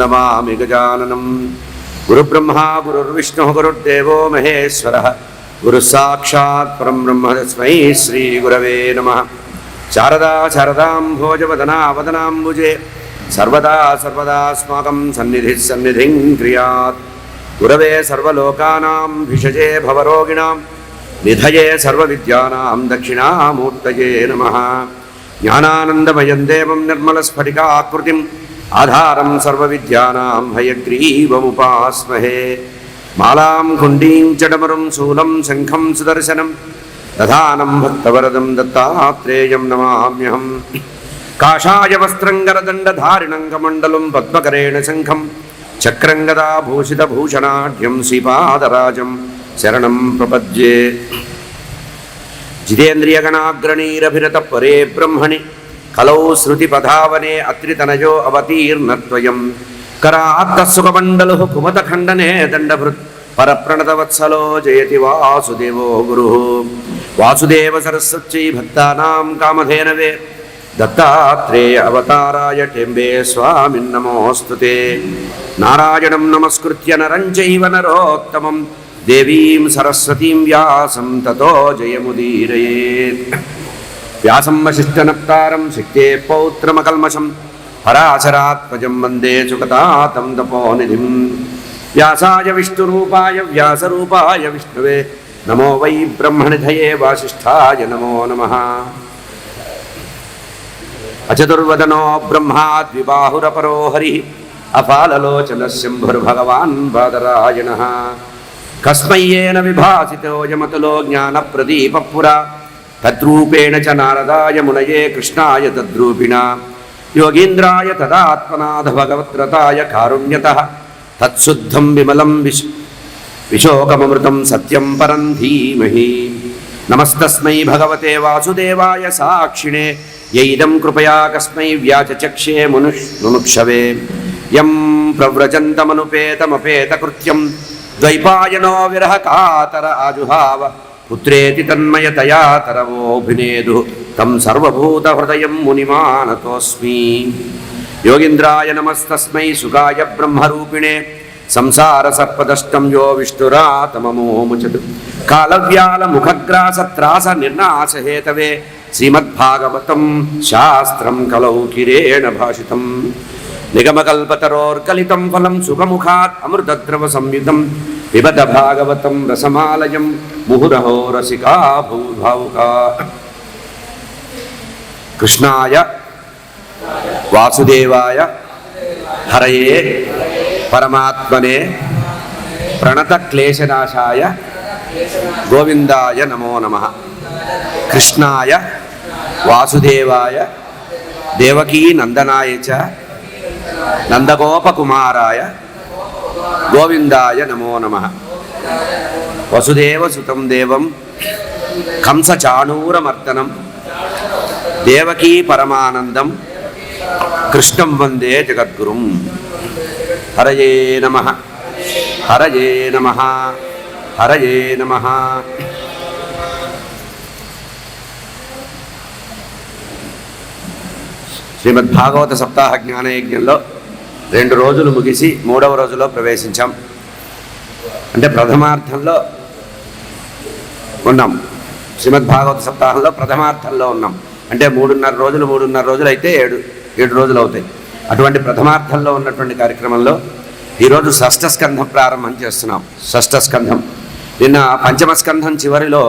नमामि गजाननं गुरुब्रह्मा गुरुर्विष्णुः गुरुर्देवो महेश्वरः गुरुसाक्षात् परं ब्रह्म तस्मै श्रीगुरवे नमः। शारदा शारदाम्भोजवदना वदनाम्बुजे सर्वदा सर्वदास्माकं सन्निधिः सन्निधिं क्रियात्। गुरवे सर्वलोकानां भिषजे भवरोगिणां निधये सर्वविद्यानां दक्षिणामूर्तये नमः। ज्ञानानन्दमयं देवं निर्मलस्फटिकाकृतिम् आधारं सर्वविद्यानां हयग्रीवमुपास्महे। मालां कुण्डीं चडमरुं शूलं शङ्खं सुदर्शनं दधानं भक्तवरदं दत्तात्रेयं नमाम्यहं। काषाय वस्त्रं गरदण्डधारिणं कमण्डलं पद्मकरेण शङ्खं चक्रं गदाभूषितभूषणाढ्यं श्रीपादराजं शरणं प्रपद्ये। जितेन्द्रियगणाग्रणीरभिरतपरे ब्रह्मणि कलौ श्रुतिपधावने अत्रितनयो अवतीर्णत्वयं करात्तसुखमण्डलुः कुमतखण्डने दण्डभृत् परप्रणतवत्सलो जयति वासुदेवो गुरुः। वासुदेव सरस्वत्यै भक्तानां कामधेनवे दत्तात्रेय अवताराय टेम्बे स्वामिन्नमोऽस्तुते। नारायणं नमस्कृत्य नरं चैव नरोत्तमं देवीं सरस्वतीं व्यासं ततो जयमुदीरयेत्। व्यासं वसिष्ठनप्तारं शक्ते पौत्रमकल्मषं पराशरात्मजं वन्दे सुकतातं तपोनिधिं। व्यासाय विष्णुरूपाय व्यासरूपाय विष्णुवे नमो वै ब्रह्मनिधये वासिष्ठाय नमो नमः। अचतुर्वदनो ब्रह्मा द्विबाहुरपरो हरिः अपाललोचनः शम्भुर्भगवान् बादरायणः। कस्मै येन विभासितोऽयमतुलो ज्ञानप्रदीपपुरा तद्रूपेण च नारदाय मुनये कृष्णाय तद्रूपिणा योगीन्द्राय तदात्मनाथ भगवत्रताय कारुण्यतः तत्शुद्धं विमलं विशोकममृतं सत्यं परं धीमहि। नमस्तस्मै भगवते वासुदेवाय साक्षिणे यैदं कृपया कस्मै व्याचचक्षे मुमुक्षवे। यं प्रव्रजन्तमनुपेतमपेतकृत्यं द्वैपायनो विरहकातर आजुहाव पुत्रेति तन्मयतया तरवोऽभिनेदुः तं सर्वभूतहृदयं मुनिमानतोऽस्मि। योगीन्द्राय नमस्तस्मै सुगाय ब्रह्मरूपिणे संसारसर्पदष्टं यो विष्णुरातममोमुचत् कालव्यालमुखग्रासत्रासनिर्नाशहेतवे श्रीमद्भागवतं शास्त्रं कलौ किरेण भाषितं। निगमकल्पतरोर्कलितं फलं सुखमुखात् अमृतद्रवसंयुतं पिबत भागवतं रसमालयं मुहुरहो रसिका भूभावुका। कृष्णाय वासुदेवाय हरये परमात्मने प्रणतक्लेशनाशाय गोविन्दाय नमो नमः। कृष्णाय वासुदेवाय देवकी नंदनाय च नंदगोपकुमाराय गोविंदाय नमो नमः। वसुदेवसुतं देवं कंसचाणूरमर्दनं देवकी परमानंदं कृष्णं वंदे जगद्गुरुं। हरये नमः हरये नमः हरये नमः। శ్రీమద్భాగవత సప్తాహ జ్ఞానయజ్ఞంలో 2 రోజులు ముగిసి 3వ రోజులో ప్రవేశించాం. అంటే ప్రథమార్థంలో ఉన్నాం. శ్రీమద్భాగవత సప్తాహంలో ప్రథమార్థంలో ఉన్నాం. అంటే 3.5 రోజులు అయితే 7 రోజులు అవుతాయి. అటువంటి ప్రథమార్థంలో ఉన్నటువంటి కార్యక్రమంలో ఈరోజు షష్ఠ స్కంధం ప్రారంభం చేస్తున్నాం. షష్ఠ స్కంధం నిన్న పంచమ స్కంధం చివరిలో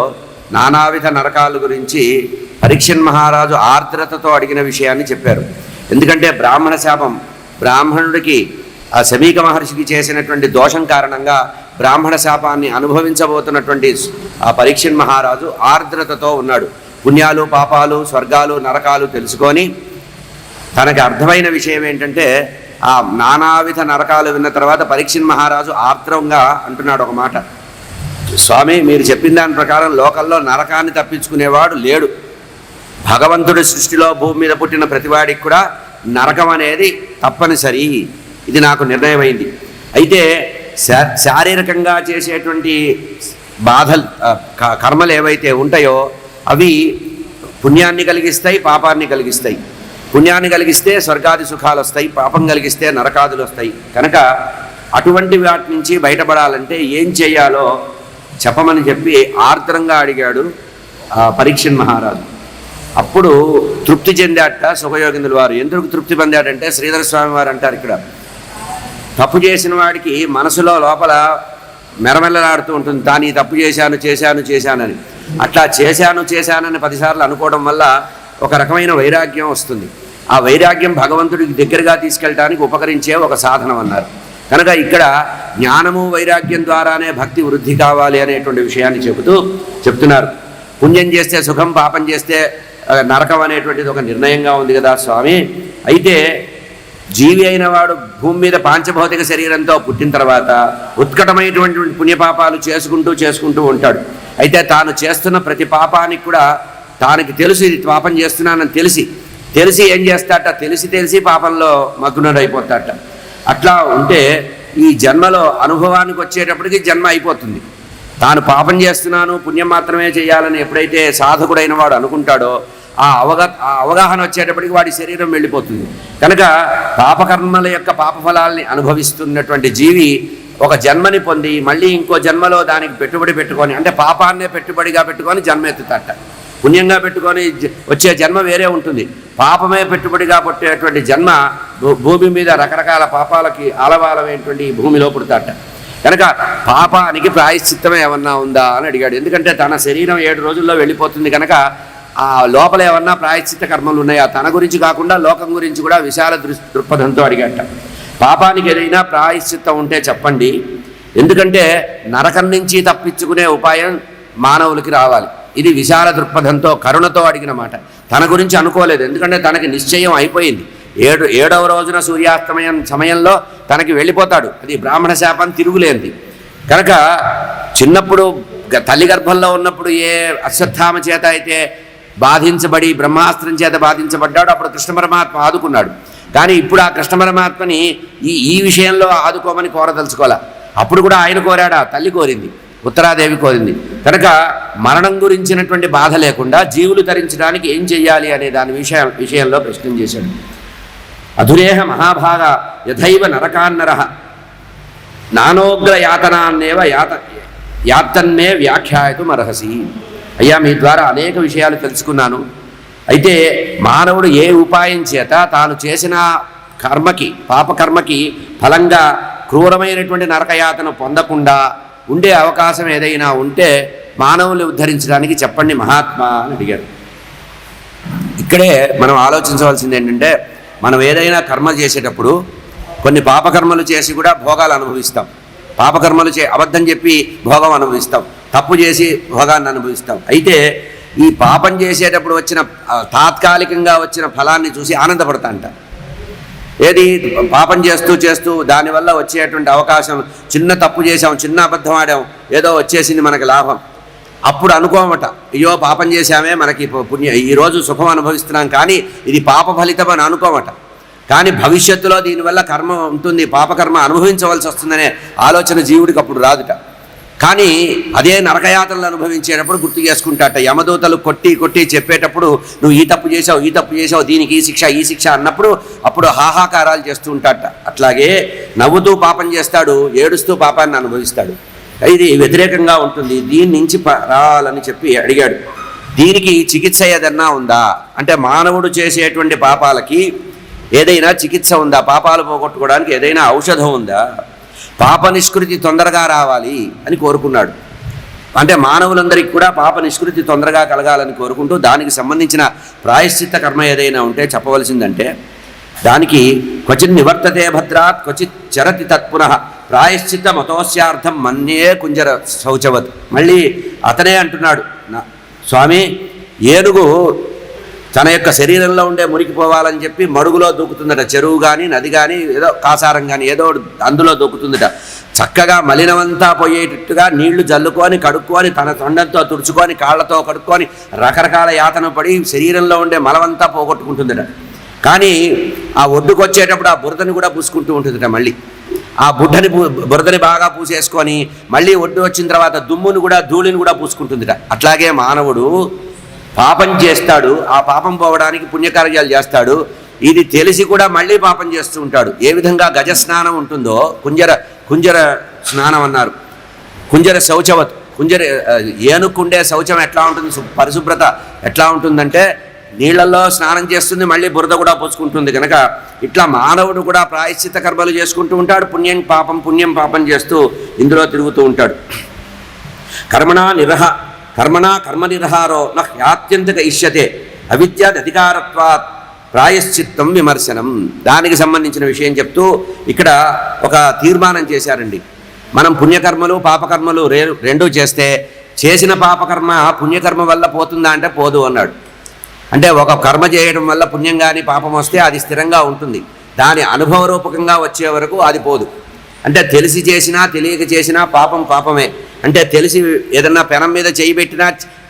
నానావిధ నరకాల గురించి పరీక్షణ్ మహారాజు ఆర్ద్రతతో అడిగిన విషయాన్ని చెప్పారు. ఎందుకంటే బ్రాహ్మణ శాపం బ్రాహ్మణుడికి ఆ శమీక మహర్షికి చేసినటువంటి దోషం కారణంగా బ్రాహ్మణ శాపాన్ని అనుభవించబోతున్నటువంటి ఆ పరీక్షణ్ మహారాజు ఆర్ద్రతతో ఉన్నాడు. పుణ్యాలు పాపాలు స్వర్గాలు నరకాలు తెలుసుకొని తనకి అర్థమైన విషయం ఏంటంటే ఆ నానావిధ నరకాలు విన్న తర్వాత పరీక్షణ్ మహారాజు ఆర్ద్రంగా అంటున్నాడు ఒక మాట. స్వామి, మీరు చెప్పిన దాని ప్రకారం లోకల్లో నరకాన్ని తప్పించుకునేవాడు లేడు. భగవంతుడి సృష్టిలో భూమి మీద పుట్టిన ప్రతివాడికి కూడా నరకం అనేది తప్పనిసరి. ఇది నాకు నిర్ణయమైంది. అయితే శారీరకంగా చేసేటువంటి బాధలు కర్మలు ఏవైతే ఉంటాయో అవి పుణ్యాన్ని కలిగిస్తాయి, పాపాన్ని కలిగిస్తాయి. పుణ్యాన్ని కలిగిస్తే స్వర్గాది సుఖాలు వస్తాయి, పాపం కలిగిస్తే నరకాదులు వస్తాయి. కనుక అటువంటి వాటి నుంచి బయటపడాలంటే ఏం చేయాలో చెప్పమని చెప్పి ఆర్ద్రంగా అడిగాడు పరీక్షణ్ మహారాజు. అప్పుడు తృప్తి చెందాట సుఖయోగిందుల వారు. ఎందుకు తృప్తి పొందాడంటే శ్రీధర స్వామి వారు అంటారు ఇక్కడ, తప్పు చేసిన వాడికి మనసులో లోపల మెరమెల్లలాడుతూ ఉంటుంది, తాను ఈ తప్పు చేశానని. అట్లా చేశానని 10 సార్లు అనుకోవడం వల్ల ఒక రకమైన వైరాగ్యం వస్తుంది. ఆ వైరాగ్యం భగవంతుడికి దగ్గరగా తీసుకెళ్ళడానికి ఉపకరించే ఒక సాధనం అన్నారు. కనుక ఇక్కడ జ్ఞానము వైరాగ్యం ద్వారానే భక్తి వృద్ధి కావాలి అనేటువంటి విషయాన్ని చెప్తున్నారు. పుణ్యం చేస్తే సుఖం, పాపం చేస్తే నరకం అనేటువంటిది ఒక నిర్ణయంగా ఉంది కదా స్వామి. అయితే జీవి అయిన వాడు భూమి మీద పాంచభౌతిక శరీరంతో పుట్టిన తర్వాత ఉత్కటమైనటువంటి పుణ్యపాపాలు చేసుకుంటూ ఉంటాడు. అయితే తాను చేస్తున్న ప్రతి పాపానికి కూడా తానికి తెలుసు ఇది పాపం చేస్తున్నానని తెలిసి ఏం చేస్తాట, తెలిసి పాపంలో మగ్నుడైపోతాట. అట్లా ఉంటే ఈ జన్మలో అనుభవానికి వచ్చేటప్పటికి జన్మ అయిపోతుంది. తాను పాపం చేస్తున్నాను, పుణ్యం మాత్రమే చేయాలని ఎప్పుడైతే సాధకుడైన వాడు అనుకుంటాడో ఆ అవగాహన వచ్చేటప్పటికి వాడి శరీరం వెళ్ళిపోతుంది. కనుక పాపకర్మల యొక్క పాపఫలాల్ని అనుభవిస్తున్నటువంటి జీవి ఒక జన్మని పొంది మళ్ళీ ఇంకో జన్మలో దానికి పెట్టుబడి పెట్టుకొని, అంటే పాపాన్నే పెట్టుబడిగా పెట్టుకొని జన్మ ఎత్తుతాట. పుణ్యంగా పెట్టుకొని వచ్చే జన్మ వేరే ఉంటుంది. పాపమే పెట్టుబడిగా పుట్టేటువంటి జన్మ భూమి మీద రకరకాల పాపాలకి ఆలవాలమైనటువంటి భూమిలో పుడతాట. కనుక పాపానికి ప్రాయశ్చిత్తమే ఏమన్నా ఉందా అని అడిగాడు. ఎందుకంటే తన శరీరం 7 రోజుల్లో వెళ్ళిపోతుంది కనుక ఆ లోపల ఏమన్నా ప్రాయశ్చిత్త కర్మలు ఉన్నాయా, తన గురించి కాకుండా లోకం గురించి కూడా విశాల దృక్పథంతో అడిగాట. పాపానికి ఏదైనా ప్రాయశ్చిత్తం ఉంటే చెప్పండి, ఎందుకంటే నరకం నుంచి తప్పించుకునే ఉపాయం మానవులకి రావాలి. ఇది విశాల దృక్పథంతో కరుణతో అడిగిన మాట. తన గురించి అనుకోలేదు, ఎందుకంటే తనకి నిశ్చయం అయిపోయింది. 7వ రోజున సూర్యాస్తమయం సమయంలో తనకి వెళ్ళిపోతాడు. అది బ్రాహ్మణ శాపం తిరుగులేంది. కనుక చిన్నప్పుడు తల్లి గర్భంలో ఉన్నప్పుడు ఏ అశ్వత్థామ చేత అయితే బాధించబడి బ్రహ్మాస్త్రం చేత బాధించబడ్డాడు, అప్పుడు కృష్ణ పరమాత్మ ఆదుకున్నాడు. కానీ ఇప్పుడు ఆ కృష్ణ పరమాత్మని ఈ విషయంలో ఆదుకోమని కోరదలుచుకోలే. అప్పుడు కూడా ఆయన కోరాడా, తల్లి కోరింది, ఉత్తరాదేవి కోరింది. కనుక మరణం గురించినటువంటి బాధ లేకుండా జీవులు తరించడానికి ఏం చెయ్యాలి అనే దాని విషయంలో ప్రశ్న చేశాడు. అధురేహ మహాభాగ యథైవ నరకాన్నర నానోగ్ర యాతనాన్నేవ యాతన్నే వ్యాఖ్యాయతం అర్హసి. అయ్యా, మీ ద్వారా అనేక విషయాలు తెలుసుకున్నాను. అయితే మానవుడు ఏ ఉపాయం చేత తాను చేసిన కర్మకి, పాపకర్మకి ఫలంగా క్రూరమైనటువంటి నరకయాతన పొందకుండా ఉండే అవకాశం ఏదైనా ఉంటే మానవుల్ని ఉద్ధరించడానికి చెప్పండి మహాత్మా అని అడిగారు. ఇక్కడే మనం ఆలోచించవలసింది ఏంటంటే, మనం ఏదైనా కర్మ చేసేటప్పుడు కొన్ని పాపకర్మలు చేసి కూడా భోగాలు అనుభవిస్తాం. పాపకర్మలు అబద్ధం చెప్పి భోగం అనుభవిస్తాం, తప్పు చేసి భోగాన్ని అనుభవిస్తాం. అయితే ఈ పాపం చేసేటప్పుడు వచ్చిన తాత్కాలికంగా వచ్చిన ఫలాన్ని చూసి ఆనందపడతాంట. ఏది పాపం చేస్తూ దానివల్ల వచ్చేటువంటి అవకాశం, చిన్న తప్పు చేసాం, చిన్న అబద్ధం ఆడాం, ఏదో వచ్చేసింది మనకి లాభం, అప్పుడు అనుకోమట, అయ్యో పాపం చేశామే, మనకి ఈరోజు సుఖం అనుభవిస్తున్నాం కానీ ఇది పాప ఫలితం అని అనుకోమట. కానీ భవిష్యత్తులో దీనివల్ల కర్మ ఉంటుంది, పాపకర్మ అనుభవించవలసి వస్తుందనే ఆలోచన జీవుడికి అప్పుడు రాదుట. కానీ అదే నరకయాతనలు అనుభవించేటప్పుడు గుర్తు చేసుకుంటాట. యమదూతలు కొట్టి చెప్పేటప్పుడు నువ్వు ఈ తప్పు చేసావు, దీనికి ఈ శిక్ష అన్నప్పుడు అప్పుడు హాహాకారాలు చేస్తూ ఉంటాట. అట్లాగే నవ్వుతూ పాపం చేస్తాడు, ఏడుస్తూ పాపాన్ని అనుభవిస్తాడు. ఇది వ్యతిరేకంగా ఉంటుంది. దీని నుంచి రావాలని చెప్పి అడిగాడు. దీనికి చికిత్స ఏదన్నా ఉందా అంటే, మానవుడు చేసేటువంటి పాపాలకి ఏదైనా చికిత్స ఉందా, పాపాలు పోగొట్టుకోవడానికి ఏదైనా ఔషధం ఉందా, పాప నిష్కృతి తొందరగా రావాలి అని కోరుకున్నాడు. అంటే మానవులందరికీ కూడా పాప నిష్కృతి తొందరగా కలగాలని కోరుకుంటూ దానికి సంబంధించిన ప్రాయశ్చిత్త కర్మ ఏదైనా ఉంటే చెప్పవలసిందంటే, దానికి క్వచిత్ నివర్తతే భద్రాత్ క్వచిత్ చరతి తత్పునః ప్రాయశ్చిత్త మతోస్యార్థం మన్యే కుంజర శౌచవత్. మళ్ళీ అతనే అంటున్నాడు, స్వామి, ఏనుగు తన యొక్క శరీరంలో ఉండే మురికిపోవాలని చెప్పి మడుగులో దూకుతుందట. చెరువు కానీ నది కానీ ఏదో కాసారం కానీ ఏదో అందులో దూకుతుందట. చక్కగా మలినమంతా పోయేటట్టుగా నీళ్లు జల్లుకొని కడుక్కొని తన తొండంతో తుడుచుకొని కాళ్లతో కడుక్కొని రకరకాల యాతన పడి శరీరంలో ఉండే మలమంతా పోగొట్టుకుంటుందట. కానీ ఆ ఒడ్డుకు వచ్చేటప్పుడు ఆ బురదని కూడా పూసుకుంటూ ఉంటుందట. మళ్ళీ ఆ బురదని బాగా పూసేసుకొని మళ్ళీ ఒడ్డు వచ్చిన తర్వాత దుమ్మును కూడా ధూళిని కూడా పూసుకుంటుందట. అట్లాగే మానవుడు పాపం చేస్తాడు, ఆ పాపం పోవడానికి పుణ్యకార్యాలు చేస్తాడు. ఇది తెలిసి కూడా మళ్ళీ పాపం చేస్తూ ఉంటాడు. ఏ విధంగా గజ స్నానం ఉంటుందో, కుంజర స్నానం అన్నారు, కుంజర శౌచవత్, ఏనుకుండే శౌచం ఎట్లా ఉంటుంది, పరిశుభ్రత ఎట్లా ఉంటుందంటే నీళ్లలో స్నానం చేస్తుంది, మళ్ళీ బురద కూడా పోసుకుంటుంది. కనుక ఇట్లా మానవుడు కూడా ప్రాయశ్చిత్త కర్మలు చేసుకుంటూ ఉంటాడు, పుణ్యం పాపం చేస్తూ ఇందులో తిరుగుతూ ఉంటాడు. కర్మణా కర్మ నిర్హారో నాత్యంతక ఇష్యతే అవిద్యాది అధికారత్వాత్ ప్రాయశ్చిత్తం విమర్శనం. దానికి సంబంధించిన విషయం చెప్తూ ఇక్కడ ఒక తీర్మానం చేశారండి. మనం పుణ్యకర్మలు పాపకర్మలు రెండూ చేస్తే చేసిన పాపకర్మ పుణ్యకర్మ వల్ల పోతుందా అంటే పోదు అన్నాడు. అంటే ఒక కర్మ చేయడం వల్ల పుణ్యం కానీ పాపం వస్తే అది స్థిరంగా ఉంటుంది, దాని అనుభవరూపకంగా వచ్చే వరకు అది పోదు. అంటే తెలిసి చేసినా తెలియక చేసినా పాపమే. అంటే తెలిసి ఏదన్నా పెనం మీద చేయి పెట్టినా,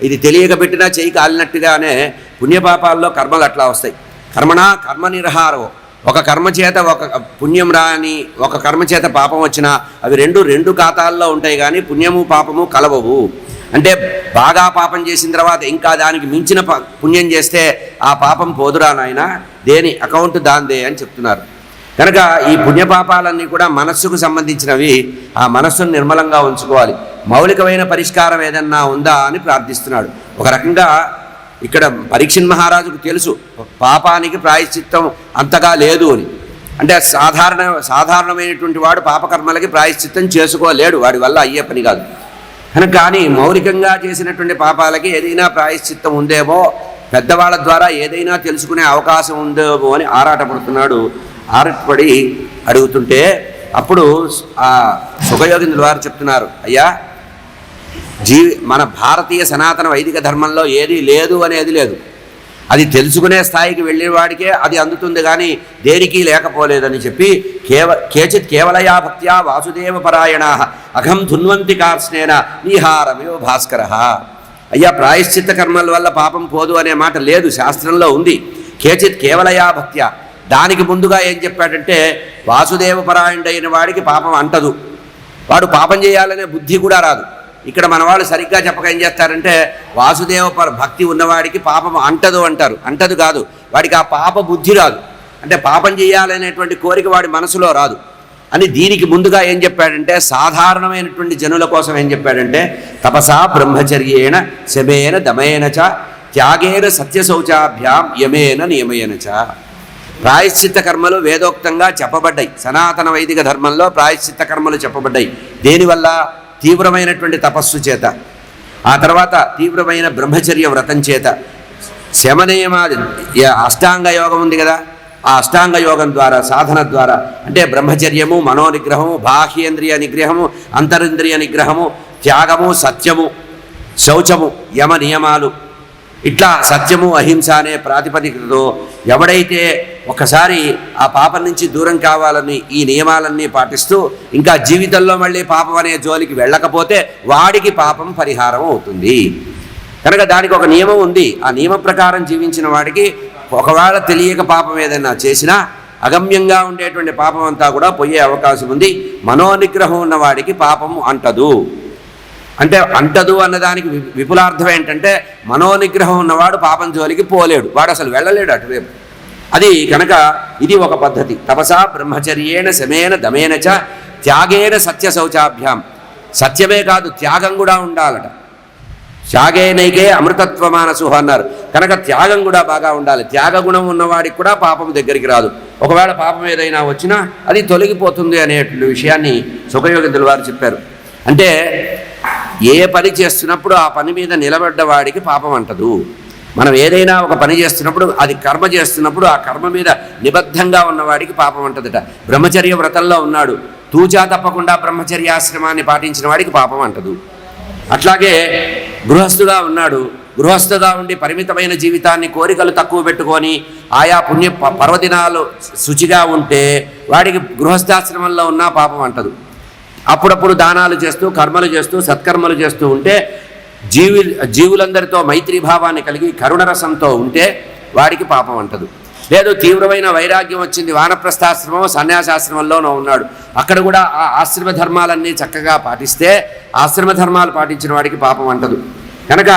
ఇది తెలియక పెట్టినా చేయి కాలినట్టుగానే పుణ్యపాపాల్లో కర్మలు అట్లా వస్తాయి. కర్మ నిర్హారో, ఒక కర్మ చేత ఒక పుణ్యం రాని, ఒక కర్మ చేత పాపం వచ్చినా అవి రెండు ఖాతాల్లో ఉంటాయి, కానీ పుణ్యము పాపము కలవవు. అంటే బాగా పాపం చేసిన తర్వాత ఇంకా దానికి మించిన పుణ్యం చేస్తే ఆ పాపం పోదురా నాయన, దేని అకౌంట్ దాందే అని చెప్తున్నారు. కనుక ఈ పుణ్యపాపాలన్నీ కూడా మనస్సుకు సంబంధించినవి. ఆ మనస్సును నిర్మలంగా ఉంచుకోవాలి. మౌలికమైన పరిష్కారం ఏదన్నా ఉందా అని ప్రార్థిస్తున్నాడు. ఒక రకంగా ఇక్కడ పరీక్షణ్ మహారాజుకు తెలుసు పాపానికి ప్రాయశ్చిత్తం అంతగా లేదు అని. అంటే సాధారణమైనటువంటి వాడు పాపకర్మలకి ప్రాయశ్చిత్తం చేసుకోలేడు, వాడి వల్ల అయ్యే పని కాదు. కనుక కానీ మౌలికంగా చేసినటువంటి పాపాలకి ఏదైనా ప్రాయశ్చిత్తం ఉందేమో, పెద్దవాళ్ళ ద్వారా ఏదైనా తెలుసుకునే అవకాశం ఉందేమో అని ఆరాటపడుతున్నాడు. ఆరాటపడి అడుగుతుంటే అప్పుడు ఆ సుఖయోగింద్రుల వారు చెప్తున్నారు, అయ్యా మన భారతీయ సనాతన వైదిక ధర్మంలో ఏది లేదు అనేది లేదు. అది తెలుసుకునే స్థాయికి వెళ్ళిన వాడికే అది అందుతుంది, కానీ దేనికి లేకపోలేదని చెప్పి కేచిత్ కేవలయా భక్త్యా వాసుదేవ పరాయణా అఘం ధున్వంతి కార్స్నేన నీహారమేవ భాస్కర. అయ్యా ప్రాయశ్చిత్త కర్మల వల్ల పాపం పోదు అనే మాట లేదు, శాస్త్రంలో ఉంది. కేచిత్ కేవలయా భక్త్యా, దానికి ముందుగా ఏం చెప్పాడంటే వాసుదేవ పరాయణుడైన వాడికి పాపం అంటదు, వాడు పాపం చేయాలనే బుద్ధి కూడా రాదు. ఇక్కడ మన వాళ్ళు సరిగ్గా చెప్పక ఏం చేస్తారంటే వాసుదేవ భక్తి ఉన్నవాడికి పాపం అంటదు అంటారు. అంటదు కాదు, వాడికి ఆ పాప బుద్ధి రాదు. అంటే పాపం చేయాలనేటువంటి కోరిక వాడి మనసులో రాదు అని. దీనికి ముందుగా ఏం చెప్పాడంటే సాధారణమైనటువంటి జనుల కోసం ఏం చెప్పాడంటే తపసా బ్రహ్మచర్యేణ శమేన దమేన చ త్యాగేన సత్యశౌచాభ్యాం యమేన నియమేన చ. ప్రాయశ్చిత్త కర్మలు వేదోక్తంగా చెప్పబడ్డాయి. సనాతన వైదిక ధర్మంలో ప్రాయశ్చిత్త కర్మలు చెప్పబడ్డాయి. దేనివల్ల? తీవ్రమైనటువంటి తపస్సు చేత, ఆ తర్వాత తీవ్రమైన బ్రహ్మచర్య వ్రతం చేత, శమనియమాది అష్టాంగ యోగం ఉంది కదా, ఆ అష్టాంగ యోగం ద్వారా, సాధన ద్వారా, అంటే బ్రహ్మచర్యము, మనోనిగ్రహము, బాహ్యేంద్రియ నిగ్రహము, అంతరింద్రియ నిగ్రహము, త్యాగము, సత్యము, శౌచము, యమ నియమాలు, ఇట్లా సత్యము అహింస అనే ప్రాతిపదికతో ఎవడైతే ఒకసారి ఆ పాపం నుంచి దూరం కావాలని ఈ నియమాలన్నీ పాటిస్తూ ఇంకా జీవితంలో మళ్ళీ పాపం అనే జోలికి వెళ్ళకపోతే వాడికి పాపం పరిహారం అవుతుంది. కనుక దానికి ఒక నియమం ఉంది. ఆ నియమ ప్రకారం జీవించిన వాడికి ఒకవేళ తెలియక పాపం ఏదైనా చేసినా అగమ్యంగా ఉండేటువంటి పాపం అంతా కూడా పోయే అవకాశం ఉంది. మనోనిగ్రహం ఉన్నవాడికి పాపం అంటదు. అంటే అంటదు అన్నదానికి విపులార్థం ఏంటంటే మనోనిగ్రహం ఉన్నవాడు పాపం జోలికి పోలేడు, వాడు అసలు వెళ్ళలేడు అటువైపు. అది కనుక ఇది ఒక పద్ధతి. తపసా బ్రహ్మచర్యేణ శమేన దమేన చ త్యాగేన సత్య శౌచాభ్యాం. సత్యమే కాదు, త్యాగం కూడా ఉండాలట. త్యాగేనైకే అమృతత్వ మానసు అన్నారు. కనుక త్యాగం కూడా బాగా ఉండాలి. త్యాగగుణం ఉన్నవాడికి కూడా పాపం దగ్గరికి రాదు. ఒకవేళ పాపం ఏదైనా వచ్చినా అది తొలగిపోతుంది అనేటువంటి విషయాన్ని సుఖయోగింద్రుల వారు చెప్పారు. అంటే ఏ పని చేస్తున్నప్పుడు ఆ పని మీద నిలబడ్డవాడికి పాపం అంటదు. మనం ఏదైనా ఒక పని చేస్తున్నప్పుడు, అది కర్మ చేస్తున్నప్పుడు ఆ కర్మ మీద నిబద్ధంగా ఉన్నవాడికి పాపం అంటదట. బ్రహ్మచర్య వ్రతంలో ఉన్నాడు, తూచా తప్పకుండా బ్రహ్మచర్యాశ్రమాన్ని పాటించిన వాడికి పాపం అంటదు. అట్లాగే గృహస్థుగా ఉన్నాడు, గృహస్థుగా ఉండి పరిమితమైన జీవితాన్ని కోరికలు తక్కువ పెట్టుకొని ఆయా పుణ్య పర్వదినాలు శుచిగా ఉంటే వాడికి గృహస్థాశ్రమంలో ఉన్నా పాపం అంటదు. అప్పుడప్పుడు దానాలు చేస్తూ కర్మలు చేస్తూ సత్కర్మలు చేస్తూ ఉంటే జీవులందరితో మైత్రీభావాన్ని కలిగి కరుణరసంతో ఉంటే వాడికి పాపం అంటదు. లేదు తీవ్రమైన వైరాగ్యం వచ్చింది, వానప్రస్థాశ్రమం సన్యాసాశ్రమంలోనూ ఉన్నాడు, అక్కడ కూడా ఆ ఆశ్రమ ధర్మాలన్నీ చక్కగా పాటిస్తే ఆశ్రమ ధర్మాలు పాటించిన వాడికి పాపం అంటదు. కనుక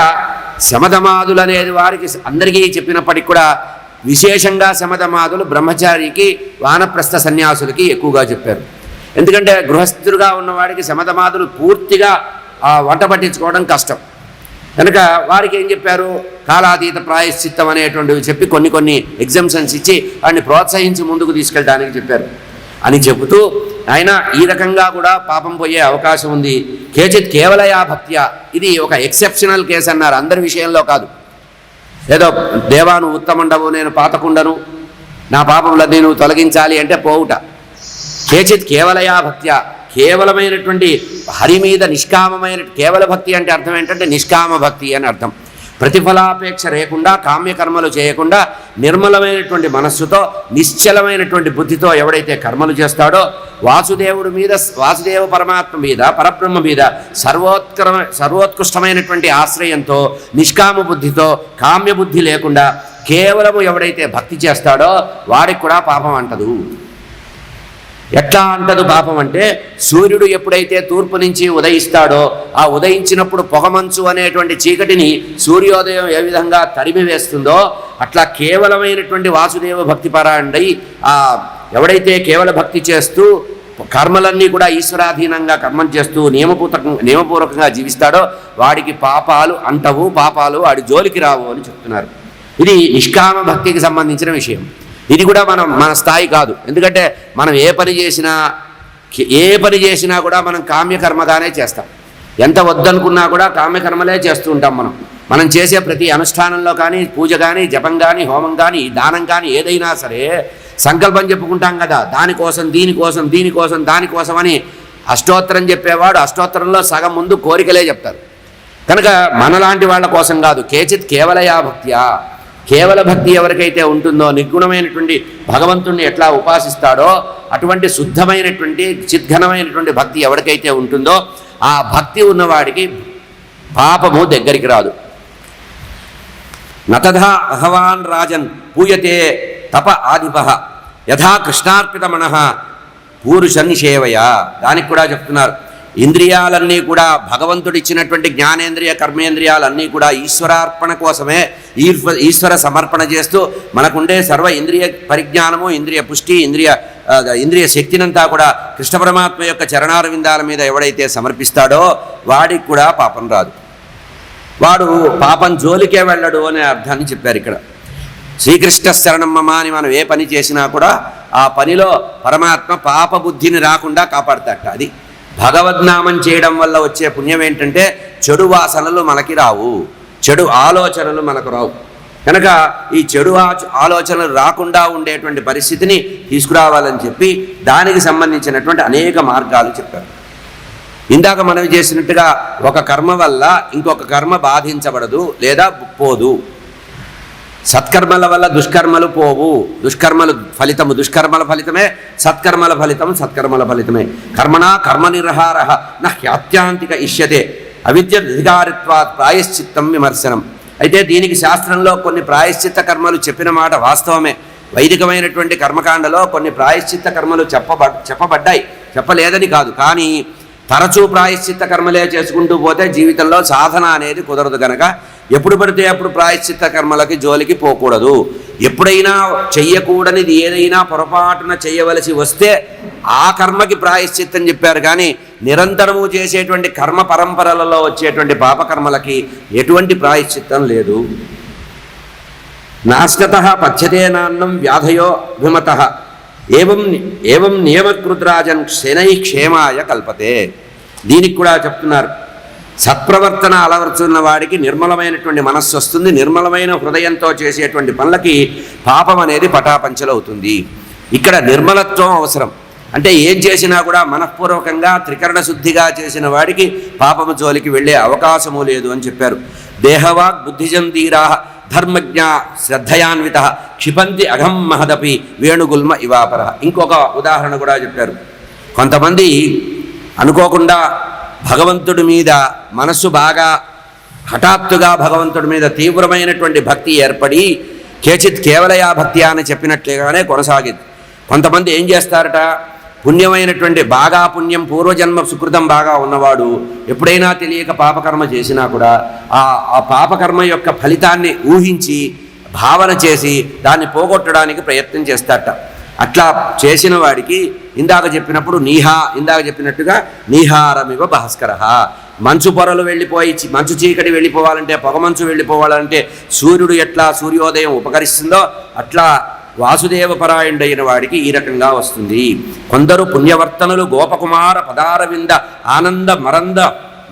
శమధమాదులు అనేది వారికి అందరికీ చెప్పినప్పటికి కూడా విశేషంగా శమధమాదులు బ్రహ్మచారికి వానప్రస్థ సన్యాసులకి ఎక్కువగా చెప్పారు. ఎందుకంటే గృహస్థులుగా ఉన్నవాడికి శమధమాదులు పూర్తిగా వంట పట్టించుకోవడం కష్టం కనుక వారికి ఏం చెప్పారు, కాలాతీత ప్రాయశ్చిత్తం అనేటువంటివి చెప్పి కొన్ని ఎగ్జామ్షన్స్ ఇచ్చి వాడిని ప్రోత్సహించి ముందుకు తీసుకెళ్ళడానికి చెప్పారు అని చెబుతూ ఆయన ఈ రకంగా కూడా పాపం పోయే అవకాశం ఉంది. కేచిత్ కేవలయా భక్త్యా, ఇది ఒక ఎక్సెప్షనల్ కేసు అన్నారు, అందరి విషయంలో కాదు. ఏదో దేవాను ఉత్తమండవు నేను పాతకుండను నా పాపములన్నీ నువ్వు తొలగించాలి అంటే పోవుట. కేచిత్ కేవలయా భక్త్యా, కేవలమైనటువంటి హరి మీద నిష్కామమైన, కేవల భక్తి అంటే అర్థం ఏంటంటే నిష్కామ భక్తి అని అర్థం. ప్రతిఫలాపేక్ష లేకుండా కామ్యకర్మలు చేయకుండా నిర్మలమైనటువంటి మనస్సుతో నిశ్చలమైనటువంటి బుద్ధితో ఎవడైతే కర్మలు చేస్తాడో వాసుదేవ పరమాత్మ మీద పరబ్రహ్మ మీద సర్వోత్కృష్టమైనటువంటి ఆశ్రయంతో నిష్కామ బుద్ధితో కామ్య బుద్ధి లేకుండా కేవలము ఎవడైతే భక్తి చేస్తాడో వాడికి కూడా పాపం అంటదు. ఎట్లా అంటదు పాపం అంటే, సూర్యుడు ఎప్పుడైతే తూర్పు నుంచి ఉదయిస్తాడో ఆ ఉదయించినప్పుడు పొగమంచు అనేటువంటి చీకటిని సూర్యోదయం ఏ విధంగా తరిమి వేస్తుందో అట్లా కేవలమైనటువంటి వాసుదేవ భక్తి పరాయణుడై ఎవడైతే కేవల భక్తి చేస్తూ కర్మలన్నీ కూడా ఈశ్వరాధీనంగా కర్మం చేస్తూ నియమపూర్వకంగా జీవిస్తాడో వాడికి పాపాలు అంటవు, పాపాలు వాడి జోలికి రావు అని చెప్తున్నారు. ఇది నిష్కామ భక్తికి సంబంధించిన విషయం. ఇది కూడా మన స్థాయి కాదు. ఎందుకంటే మనం ఏ పని చేసినా కూడా మనం కామ్యకర్మగానే చేస్తాం. ఎంత వద్దనుకున్నా కూడా కామ్యకర్మలే చేస్తూ ఉంటాం. మనం చేసే ప్రతి అనుష్ఠానంలో కానీ, పూజ కానీ, జపం కానీ, హోమం కానీ, దానం కానీ ఏదైనా సరే సంకల్పం చెప్పుకుంటాం కదా, దానికోసం దానికోసం అని. అష్టోత్తరం చెప్పేవాడు అష్టోత్తరంలో సగం ముందు కోరికలే చెప్తారు. కనుక మనలాంటి వాళ్ళ కోసం కాదు. కేచిత్ కేవలయా భక్త్యా, కేవల భక్తి ఎవరికైతే ఉంటుందో, నిర్గుణమైనటువంటి భగవంతుణ్ణి ఎట్లా ఉపాసిస్తాడో అటువంటి శుద్ధమైనటువంటి చిద్ఘనమైనటువంటి భక్తి ఎవరికైతే ఉంటుందో ఆ భక్తి ఉన్నవాడికి పాపము దగ్గరికి రాదు. నతథా అహవాన్ రాజన్ పూయతే తప ఆదిప యథా కృష్ణార్పిత మనః పూరుషన్ని సేవయా. దానికి కూడా చెప్తున్నారు, ఇంద్రియాలన్నీ కూడా భగవంతుడిచ్చినటువంటి జ్ఞానేంద్రియ కర్మేంద్రియాలన్నీ కూడా ఈశ్వరార్పణ కోసమే, ఈశ్వర సమర్పణ చేస్తూ మనకుండే సర్వ ఇంద్రియ పరిజ్ఞానము, ఇంద్రియ పుష్టి, ఇంద్రియ శక్తినంతా కూడా కృష్ణ పరమాత్మ యొక్క చరణారవిందాల మీద ఎవడైతే సమర్పిస్తాడో వాడికి కూడా పాపం రాదు. వాడు పాపం జోలికే వెళ్ళడు అనే అర్థాన్ని చెప్పారు ఇక్కడ. శ్రీకృష్ణ శరణం మమ అని మనం ఏ పని చేసినా కూడా ఆ పనిలో పరమాత్మ పాప బుద్ధిని రాకుండా కాపాడతాట. అది భగవద్నామం చేయడం వల్ల వచ్చే పుణ్యం ఏంటంటే చెడు వాసనలు మనకి రావు, చెడు ఆలోచనలు మనకు రావు. కనుక ఈ చెడు ఆలోచనలు రాకుండా ఉండేటువంటి పరిస్థితిని తీసుకురావాలని చెప్పి దానికి సంబంధించినటువంటి అనేక మార్గాలు చెప్పారు. ఇందాక మనం చేసినట్టుగా ఒక కర్మ వల్ల ఇంకొక కర్మ బాధించబడదు లేదా పోదు. సత్కర్మల వల్ల దుష్కర్మలు పోవు. దుష్కర్మల ఫలితమే, సత్కర్మల ఫలితమే. కర్మణా కర్మనిర్హార హ్యాత్యాంతిక ఇష్యతే అవిద్యాధికారిత్వాత్ ప్రాయశ్చిత్తం విమర్శనం. అయితే దీనికి శాస్త్రంలో కొన్ని ప్రాయశ్చిత్త కర్మలు చెప్పిన మాట వాస్తవమే. వైదికమైనటువంటి కర్మకాండలో కొన్ని ప్రాయశ్చిత్త కర్మలు చెప్పబడ్డాయి, చెప్పలేదని కాదు. కానీ తరచూ ప్రాయశ్చిత్త కర్మలే చేసుకుంటూ పోతే జీవితంలో సాధన అనేది కుదరదు. కనుక ఎప్పుడు పడితే అప్పుడు ప్రాయశ్చిత్త కర్మలకి జోలికి పోకూడదు. ఎప్పుడైనా చెయ్యకూడనిది ఏదైనా పొరపాటున చేయవలసి వస్తే ఆ కర్మకి ప్రాయశ్చిత్తం చెప్పారు. కానీ నిరంతరము చేసేటువంటి కర్మ పరంపరలలో వచ్చేటువంటి పాపకర్మలకి ఎటువంటి ప్రాయశ్చిత్తం లేదు. నాశ్నతః పథ్యతే నాన్నం వ్యాధయో అభిమతః ఏవం నియమకృద్రాజన్ శనై క్షేమాయ కల్పతే. దీనికి కూడా చెప్తున్నారు, సత్ప్రవర్తన అలవర్చున్న వాడికి నిర్మలమైనటువంటి మనస్సు వస్తుంది. నిర్మలమైన హృదయంతో చేసేటువంటి పనులకి పాపం అనేది పటాపంచలవుతుంది. ఇక్కడ నిర్మలత్వం అవసరం. అంటే ఏం చేసినా కూడా మనఃపూర్వకంగా త్రికరణ శుద్ధిగా చేసిన వాడికి పాపము జోలికి వెళ్ళే అవకాశము లేదు అని చెప్పారు. దేహవాగ్ బుద్ధిజం ధీరా ధర్మజ్ఞ శ్రద్ధయాన్విత క్షిపంతి అఘం మహదపి వేణుగుల్మ ఇవాపర. ఇంకొక ఉదాహరణ కూడా చెప్పారు. కొంతమంది అనుకోకుండా భగవంతుడి మీద మనస్సు బాగా హఠాత్తుగా భగవంతుడి మీద తీవ్రమైనటువంటి భక్తి ఏర్పడి కేచిత్ కేవలయా భక్తి అని చెప్పినట్లుగానే కొనసాగింది. కొంతమంది ఏం చేస్తారట, పుణ్యమైనటువంటి బాగా పుణ్యం పూర్వజన్మ సుకృతం బాగా ఉన్నవాడు ఎప్పుడైనా తెలియక పాపకర్మ చేసినా కూడా ఆ పాపకర్మ యొక్క ఫలితాన్ని ఊహించి భావన చేసి దాన్ని పోగొట్టడానికి ప్రయత్నం చేస్తాట. అట్లా చేసిన వాడికి ఇందాక చెప్పినట్టుగా నీహారమివ భాస్కర. మంచు పొరలు వెళ్ళిపోయి మంచు చీకటి వెళ్ళిపోవాలంటే, పొగమంచు వెళ్ళిపోవాలంటే సూర్యుడు ఎట్లా సూర్యోదయం ఉపకరిస్తుందో అట్లా వాసుదేవపరాయణుడైన వాడికి ఈ రకంగా వస్తుంది. కొందరు పుణ్యవర్తనులు గోపకుమార పదారవింద ఆనంద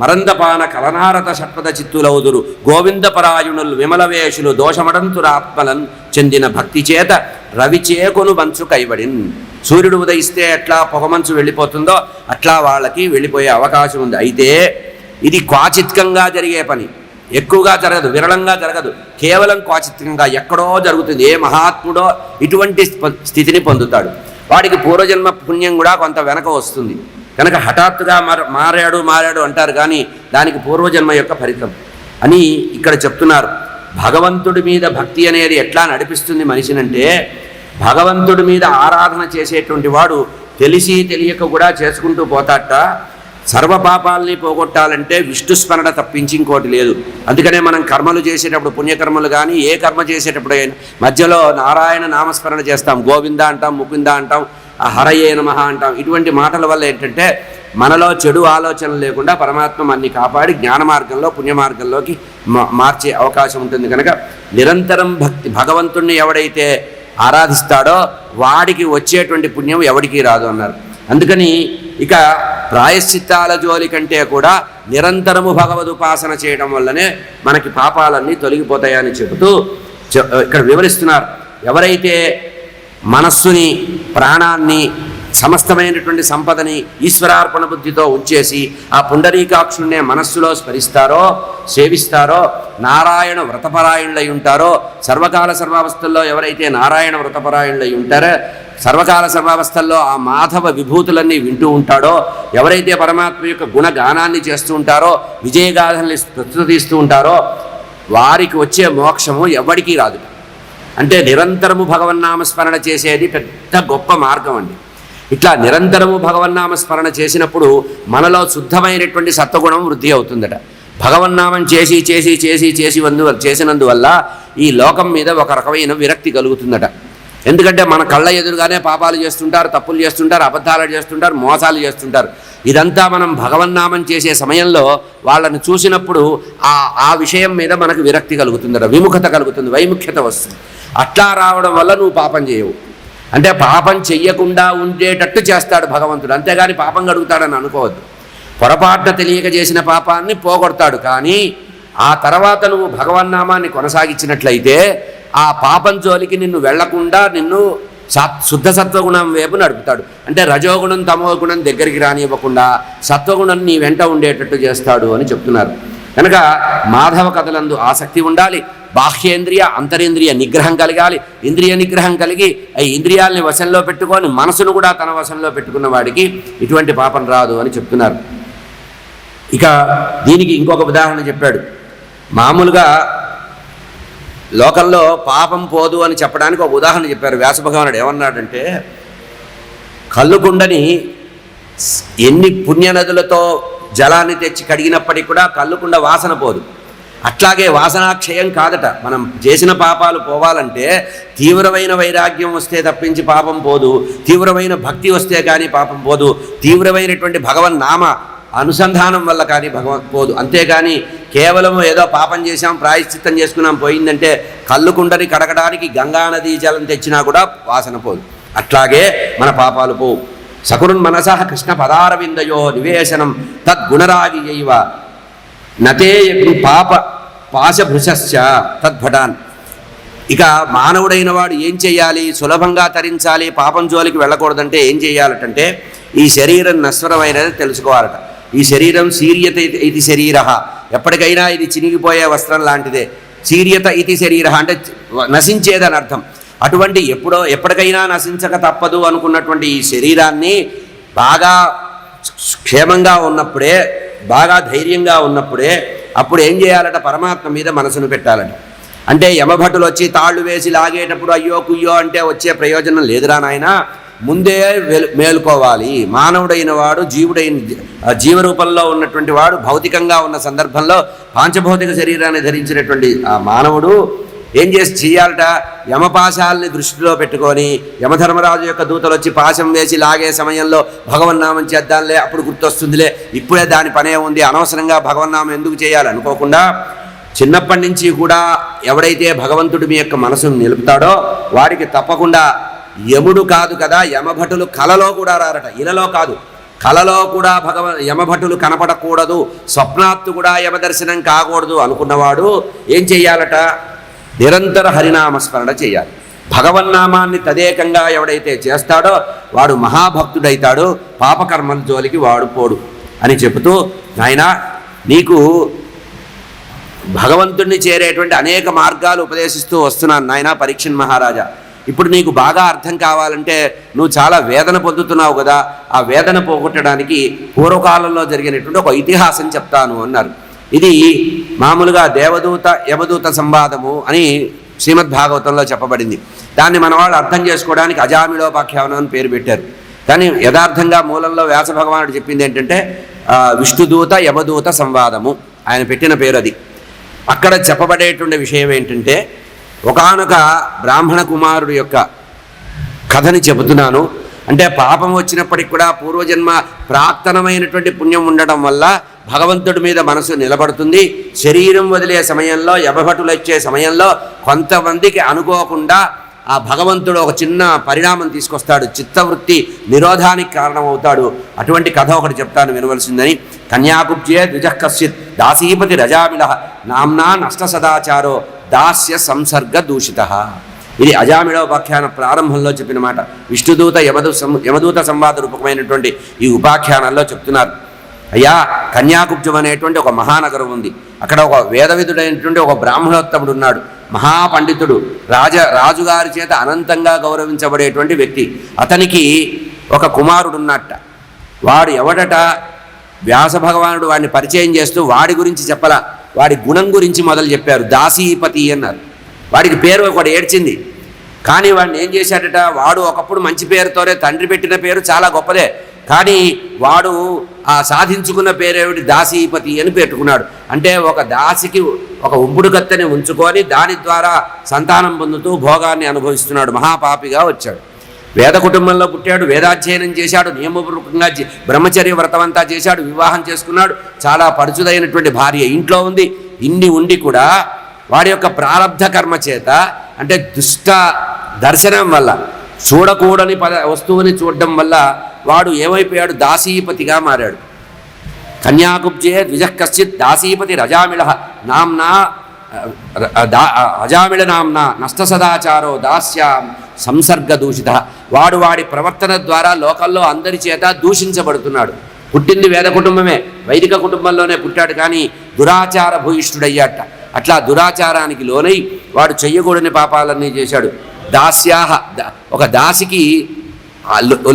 మరందపాన కలనారత షట్పద చిత్తులౌదురు గోవిందపరాయణులు విమలవేషులు దోషమడంతురాత్మలను చెందిన భక్తి చేత రవిచేకొను మంచు కైవడిన్. సూర్యుడు ఉదయిస్తే ఎట్లా పొగమంచు వెళ్ళిపోతుందో అట్లా వాళ్ళకి వెళ్ళిపోయే అవకాశం ఉంది. అయితే ఇది క్వాచిత్కంగా జరిగే పని, ఎక్కువగా జరగదు, విరళంగా జరగదు, కేవలం క్వాచిత్కంగా ఎక్కడో జరుగుతుంది. ఏ మహాత్ముడో ఇటువంటి స్థితిని పొందుతాడు. వాడికి పూర్వజన్మ పుణ్యం కూడా కొంత వెనక వస్తుంది కనుక హఠాత్తుగా మారాడు అంటారు, కానీ దానికి పూర్వజన్మ యొక్క ఫలితం అని ఇక్కడ చెప్తున్నారు. భగవంతుడి మీద భక్తి అనేది ఎట్లా నడిపిస్తుంది మనిషినంటే, భగవంతుడి మీద ఆరాధన చేసేటువంటి వాడు తెలిసి తెలియక కూడా చేసుకుంటూ పోతాట. సర్వపాపాలని పోగొట్టాలంటే విష్ణుస్మరణ తప్పించి ఇంకోటి లేదు. అందుకనే మనం కర్మలు చేసేటప్పుడు, పుణ్యకర్మలు కానీ ఏ కర్మ చేసేటప్పుడు మధ్యలో నారాయణ నామస్మరణ చేస్తాం, గోవింద అంటాం, ముకుంద అంటాం, హరయే నమః అంటాం. ఇటువంటి మాటల వల్ల ఏంటంటే మనలో చెడు ఆలోచనలు లేకుండా పరమాత్మ మనని కాపాడి జ్ఞాన మార్గంలో పుణ్య మార్గంలోకి మార్చే అవకాశం ఉంటుంది. కనుక నిరంతరం భగవంతుణ్ణి ఎవడైతే ఆరాధిస్తాడో వాడికి వచ్చేటువంటి పుణ్యం ఎవడికి రాదు అన్నారు. అందుకని ఇక ప్రాయశ్చిత్తాల జోలి కంటే కూడా నిరంతరము భగవదుపాసన చేయడం వల్లనే మనకి పాపాలన్నీ తొలగిపోతాయని చెబుతూ ఇక్కడ వివరిస్తున్నారు. ఎవరైతే మనస్సుని, ప్రాణాన్ని, సమస్తమైనటువంటి సంపదని ఈశ్వరార్పణ బుద్ధితో ఉంచేసి ఆ పుండరీకాక్షుణ్ణే మనస్సులో స్మరిస్తారో, సేవిస్తారో, నారాయణ వ్రతపరాయణులై ఉంటారో, సర్వకాల సర్వావస్థల్లో ఎవరైతే నారాయణ వ్రతపరాయణులై ఉంటారో, సర్వకాల సర్వావస్థల్లో ఆ మాధవ విభూతులన్నీ వింటూ ఉంటాడో, ఎవరైతే పరమాత్మ యొక్క గుణగానాన్ని చేస్తూ ఉంటారో, విజయగాథల్ని ప్రస్తుతిస్తూ ఉంటారో, వారికి వచ్చే మోక్షము ఎవరికీ రాదు. అంటే నిరంతరము భగవన్నామస్మరణ చేసేది పెద్ద గొప్ప మార్గం అండి. ఇట్లా నిరంతరము భగవన్నామస్మరణ చేసినప్పుడు మనలో శుద్ధమైనటువంటి సత్వగుణం వృద్ధి అవుతుందట. భగవన్నామం చేసినందువల్ల ఈ లోకం మీద ఒక రకమైన విరక్తి కలుగుతుందట. ఎందుకంటే మన కళ్ళ ఎదురుగానే పాపాలు చేస్తుంటారు, తప్పులు చేస్తుంటారు, అబద్ధాలు చేస్తుంటారు, మోసాలు చేస్తుంటారు. ఇదంతా మనం భగవన్నామం చేసే సమయంలో వాళ్ళని చూసినప్పుడు ఆ విషయం మీద మనకు విరక్తి కలుగుతుందట, విముఖత కలుగుతుంది, వైముఖ్యత వస్తుంది. అట్లా రావడం వల్ల నువ్వు పాపం చేయవు. అంటే పాపం చెయ్యకుండా ఉండేటట్టు చేస్తాడు భగవంతుడు, అంతేగాని పాపం కడుగుతాడని అనుకోవద్దు. పొరపాటున తెలియక చేసిన పాపాన్ని పోగొడతాడు, కానీ ఆ తర్వాత నువ్వు భగవన్నామాన్ని కొనసాగించినట్లయితే ఆ పాపం జోలికి నిన్ను వెళ్లకుండా నిన్ను శుద్ధ సత్వగుణం వైపు నడుపుతాడు. అంటే రజోగుణం తమోగుణం దగ్గరికి రానివ్వకుండా సత్వగుణం నీ వెంట ఉండేటట్టు చేస్తాడు అని చెప్తున్నారు. కనుక మాధవ కథలందు ఆసక్తి ఉండాలి, బాహ్యేంద్రియ అంతరేంద్రియ నిగ్రహం కలగాలి. ఇంద్రియ నిగ్రహం కలిగి ఈ ఇంద్రియాలని వశంలో పెట్టుకొని మనసును కూడా తన వశంలో పెట్టుకున్న వాడికి ఇటువంటి పాపం రాదు అని చెప్తున్నారు. ఇక దీనికి ఇంకొక ఉదాహరణ చెప్పాడు. మామూలుగా లోకంలో పాపం పోదు అని చెప్పడానికి ఒక ఉదాహరణ చెప్పారు వ్యాసభగవానుడు. ఏమన్నాడంటే, కల్లుకుండని ఎన్ని పుణ్యనదులతో జలాన్ని తెచ్చి కడిగినప్పటికీ కూడా కల్లుకుండ వాసన పోదు. అట్లాగే వాసనాక్షయం కాదట. మనం చేసిన పాపాలు పోవాలంటే తీవ్రమైన వైరాగ్యం వస్తే తప్పించి పాపం పోదు, తీవ్రమైన భక్తి వస్తే కానీ పాపం పోదు, తీవ్రమైనటువంటి భగవన్నామ అనుసంధానం వల్ల కానీ పోదు. అంతేగాని కేవలం ఏదో పాపం చేశాం, ప్రాయశ్చిత్తం చేసుకున్నాం పోయిందంటే కల్లుకుండని కడగడానికి గంగానదీ జలం తెచ్చినా కూడా వాసన పోదు. అట్లాగే మన పాపాలు పోవు. సకురున్ మనసః కృష్ణ పదారవిందయో నివేశనం తద్గుణరాగియైవ నతే పాప పాశభృశశ్చ తద్భటాన్. ఇక మానవుడైన వాడు ఏం చేయాలి? సులభంగా తరించాలి, పాపం జోలికి వెళ్ళకూడదంటే ఏం చేయాలటంటే ఈ శరీరం నశ్వరమైనది తెలుసుకోవాలట. ఈ శరీరం శీర్యత ఇది శరీర, ఎప్పటికైనా ఇది చినిగిపోయే వస్త్రం లాంటిదే. శీర్యత ఇది శరీర అంటే నశించేదని అర్థం. అటువంటి ఎప్పటికైనా నశించక తప్పదు అనుకున్నటువంటి ఈ శరీరాన్ని బాగా క్షేమంగా ఉన్నప్పుడే, బాగా ధైర్యంగా ఉన్నప్పుడే అప్పుడు ఏం చేయాలట? పరమాత్మ మీద మనసును పెట్టాలట. అంటే యమభటులు వచ్చి తాళ్ళు వేసి లాగేటప్పుడు అయ్యో కుయ్యో అంటే వచ్చే ప్రయోజనం లేదురా నాయన. ముందే మేలుకోవాలి. మానవుడైన వాడు జీవరూపంలో ఉన్నటువంటి వాడు భౌతికంగా ఉన్న సందర్భంలో పాంచభౌతిక శరీరాన్ని ధరించినటువంటి ఆ మానవుడు ఏం చేయాలట? యమపాశాలని దృష్టిలో పెట్టుకొని యమధర్మరాజు యొక్క దూతలు వచ్చి పాశం వేసి లాగే సమయంలో భగవన్నామం చేద్దాంలే, అప్పుడు గుర్తొస్తుందిలే, ఇప్పుడే దాని పనే ఉంది, అనవసరంగా భగవన్నామం ఎందుకు చేయాలి అనుకోకుండా చిన్నప్పటి నుంచి కూడా ఎవడైతే భగవంతుడు మీ యొక్క మనసును నిలుపుతాడో వాడికి తప్పకుండా యముడు కాదు కదా, యమభటులు కలలో కూడా రారట. ఇలలో కాదు, కలలో కూడా యమభటులు కనపడకూడదు, స్వప్నాత్తు కూడా యమదర్శనం కాకూడదు అనుకున్నవాడు ఏం చెయ్యాలట? నిరంతర హరినామస్మరణ చేయాలి. భగవన్నామాన్ని తదేకంగా ఎవడైతే చేస్తాడో వాడు మహాభక్తుడైతాడు, పాపకర్మల జోలికి వాడు పోడు అని చెబుతూ, నాయనా నీకు భగవంతుణ్ణి చేరేటువంటి అనేక మార్గాలు ఉపదేశిస్తూ వస్తున్నాను నాయనా పరీక్షణ్ మహారాజా. ఇప్పుడు నీకు బాగా అర్థం కావాలంటే నువ్వు చాలా వేదన పొందుతున్నావు కదా, ఆ వేదన పోగొట్టడానికి పూర్వకాలంలో జరిగినటువంటి ఒక ఇతిహాసం చెప్తాను అన్నారు. ఇది మామూలుగా దేవదూత యమదూత సంవాదము అని శ్రీమద్భాగవతంలో చెప్పబడింది. దాన్ని మన వాళ్ళు అర్థం చేసుకోవడానికి అజామిళోపాఖ్యానం అని పేరు పెట్టారు. కానీ యథార్థంగా మూలంలో వ్యాస భగవానుడు చెప్పింది ఏంటంటే విష్ణుదూత యమదూత సంవాదము, ఆయన పెట్టిన పేరు అది. అక్కడ చెప్పబడేటువంటి విషయం ఏంటంటే ఒకానొక బ్రాహ్మణ కుమారుడు యొక్క కథని చెబుతున్నాను. అంటే పాపం వచ్చినప్పటికి కూడా పూర్వజన్మ ప్రాక్తనమైనటువంటి పుణ్యం ఉండడం వల్ల భగవంతుడి మీద మనసు నిలబడుతుంది. శరీరం వదిలే సమయంలో యమభటులు వచ్చే సమయంలో కొంతమందికి అనుకోకుండా ఆ భగవంతుడు ఒక చిన్న పరిణామం తీసుకొస్తాడు, చిత్తవృత్తి నిరోధానికి కారణమవుతాడు. అటువంటి కథ ఒకటి చెప్తాను వినవలసిందని. కన్యాకుబ్జే ద్విజః కశ్చిత్ దాసీపతి రజామిళ నామ్నా నష్ట సదాచారో దాస్య సంసర్గ దూషిత. ఇది అజామిళోపాఖ్యాన ప్రారంభంలో చెప్పిన మాట. విష్ణుదూత యమదూత సంవాద రూపమైనటువంటి ఈ ఉపాఖ్యానాల్లో చెప్తున్నారు. అయ్యా, కన్యాకుబ్జం అనేటువంటి ఒక మహానగరం ఉంది. అక్కడ ఒక వేదవిధుడైనటువంటి ఒక బ్రాహ్మణోత్తముడు ఉన్నాడు, మహాపండితుడు, రాజుగారి చేత అనంతంగా గౌరవించబడేటువంటి వ్యక్తి. అతనికి ఒక కుమారుడున్నట్ట. వాడు ఎవడట? వ్యాస భగవానుడు వాడిని పరిచయం చేస్తూ వాడి గురించి చెప్పలా, వాడి గుణం గురించి మొదలు చెప్పారు. దాసీపతి అన్నారు. వాడికి పేరు ఒకటి ఏడ్చింది. కానీ వాడిని ఏం చేశాడట? వాడు ఒకప్పుడు మంచి పేరుతోనే, తండ్రి పెట్టిన పేరు చాలా గొప్పదే, కానీ వాడు ఆ సాధించుకున్న పేరేమిటి? దాసీపతి అని పెట్టుకున్నాడు. అంటే ఒక దాసికి ఒక ఉంపుడు కత్తెని ఉంచుకొని దాని ద్వారా సంతానం పొందుతూ భోగాన్ని అనుభవిస్తున్నాడు. మహాపాపిగా వచ్చాడు. వేద కుటుంబంలో పుట్టాడు, వేదాధ్యయనం చేశాడు, నియమపూర్వకంగా బ్రహ్మచర్య వ్రతమంతా చేశాడు, వివాహం చేసుకున్నాడు, చాలా పరుచుదైనటువంటి భార్య ఇంట్లో ఉంది. ఇన్ని ఉండి కూడా వాడి యొక్క ప్రారబ్ధ కర్మ చేత, అంటే దుష్ట దర్శనం వల్ల, చూడకూడని వస్తువుని చూడడం వల్ల వాడు ఏమైపోయాడు? దాసీపతిగా మారాడు. కన్యాకుబ్జే ద్విజః కశ్చిత్ దాసీపతి రజామిళ నామ్నా అజామిళ నామ్నా నష్ట సదాచారో దాస్యాం సంసర్గ దూషిత. వాడు వాడి ప్రవర్తన ద్వారా లోకల్లో అందరి చేత దూషించబడుతున్నాడు. పుట్టింది వేద కుటుంబమే, వైదిక కుటుంబంలోనే పుట్టాడు, కానీ దురాచార భూయిష్ఠుడయ్యాట. అట్లా దురాచారానికి లోనై వాడు చెయ్యకూడని పాపాలన్నీ చేశాడు. దాస్యాహ, ఒక దాసికి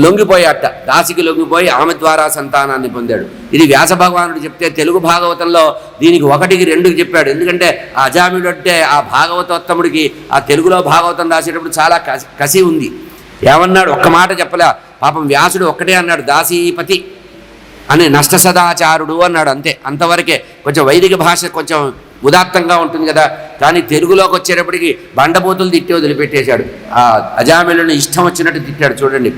లొంగిపోయాట. దాసికి లొంగిపోయి ఆమె ద్వారా సంతానాన్ని పొందాడు. ఇది వ్యాస భగవానుడు చెప్తే తెలుగు భాగవతంలో దీనికి 1కి 2కి చెప్పాడు. ఎందుకంటే ఆ అజామిడు అంటే ఆ భాగవతోత్తముడికి ఆ తెలుగులో భాగవతం రాసేటప్పుడు చాలా కసి ఉంది. ఏమన్నాడు? ఒక్క మాట చెప్పలే. పాపం వ్యాసుడు ఒక్కటే అన్నాడు, దాసీపతి అని, నష్ట సదాచారుడు అన్నాడు, అంతే. అంతవరకే. కొంచెం వైదిక భాష కొంచెం ఉదాత్తంగా ఉంటుంది కదా, కానీ తెలుగులోకి వచ్చేటప్పటికి బండబూతులు తిట్టి వదిలిపెట్టేశాడు. ఆ అజామిళుని ఇష్టం వచ్చినట్టు తిట్టాడు. చూడండి,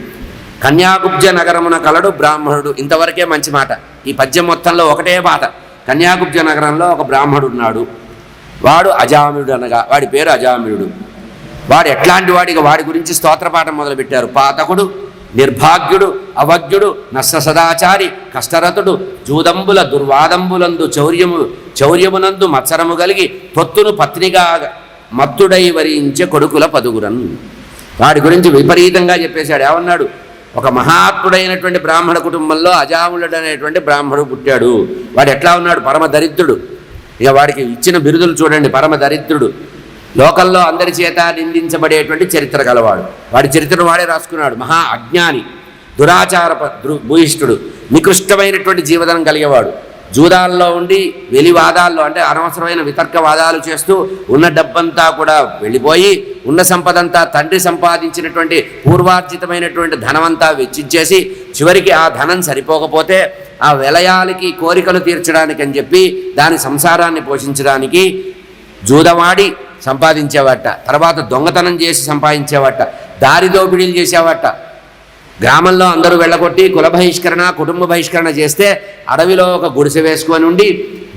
కన్యాకుబ్జ నగరమున కలడు బ్రాహ్మణుడు. ఇంతవరకే మంచి మాట. ఈ పద్యం మొత్తంలో ఒకటే మాట. కన్యాకుబ్జ నగరంలో ఒక బ్రాహ్మణుడు ఉన్నాడు. వాడు అజామిళుడు అనగా వాడి పేరు అజామిళుడు. వాడు ఎట్లాంటి వాడిగా వాడి గురించి స్తోత్రపాఠం మొదలుపెట్టారు. పాతకుడు, నిర్భాగ్యుడు, అవజ్ఞుడు, నష్ట సదాచారి, కష్టరతుడు, జూదంబుల దుర్వాదంబులందు చౌర్యమునందు మత్సరము కలిగి పొత్తును పత్నిగా మత్తుడై వరించే కొడుకుల పదుగురన్. వాడి గురించి విపరీతంగా చెప్పేశాడు. ఏమన్నాడు? ఒక మహాత్ముడైనటువంటి బ్రాహ్మణ కుటుంబంలో అజాములుడు అనేటువంటి బ్రాహ్మణుడు పుట్టాడు. వాడు ఎట్లా ఉన్నాడు? పరమ దరిద్రుడు. ఇక వాడికి ఇచ్చిన బిరుదులు చూడండి. పరమ దరిద్రుడు, లోకల్లో అందరి చేత నిందించబడేటువంటి చరిత్ర గలవాడు. వాడి చరిత్రను వాడే రాసుకున్నాడు. మహా అజ్ఞాని, దురాచార భూయిష్ఠుడు, నికృష్టమైనటువంటి జీవనం కలిగేవాడు. జూదాల్లో ఉండి వెలివాదాల్లో అంటే అనవసరమైన వితర్కవాదాలు చేస్తూ ఉన్న డబ్బంతా కూడా వెళ్ళిపోయి ఉన్న సంపదంతా తండ్రి సంపాదించినటువంటి పూర్వార్జితమైనటువంటి ధనమంతా వెచ్చించేసి చివరికి ఆ ధనం సరిపోకపోతే ఆ విలయాలకి కోరికలు తీర్చడానికి అని చెప్పి దాని సంసారాన్ని పోషించడానికి జూదమాడి సంపాదించేవాట, తర్వాత దొంగతనం చేసి సంపాదించేవాట, దారి దోపిడీలు చేసేవాట. గ్రామంలో అందరూ వెళ్ళగొట్టి కుల బహిష్కరణ కుటుంబ బహిష్కరణ చేస్తే అడవిలో ఒక గుడిసె వేసుకొని ఉండి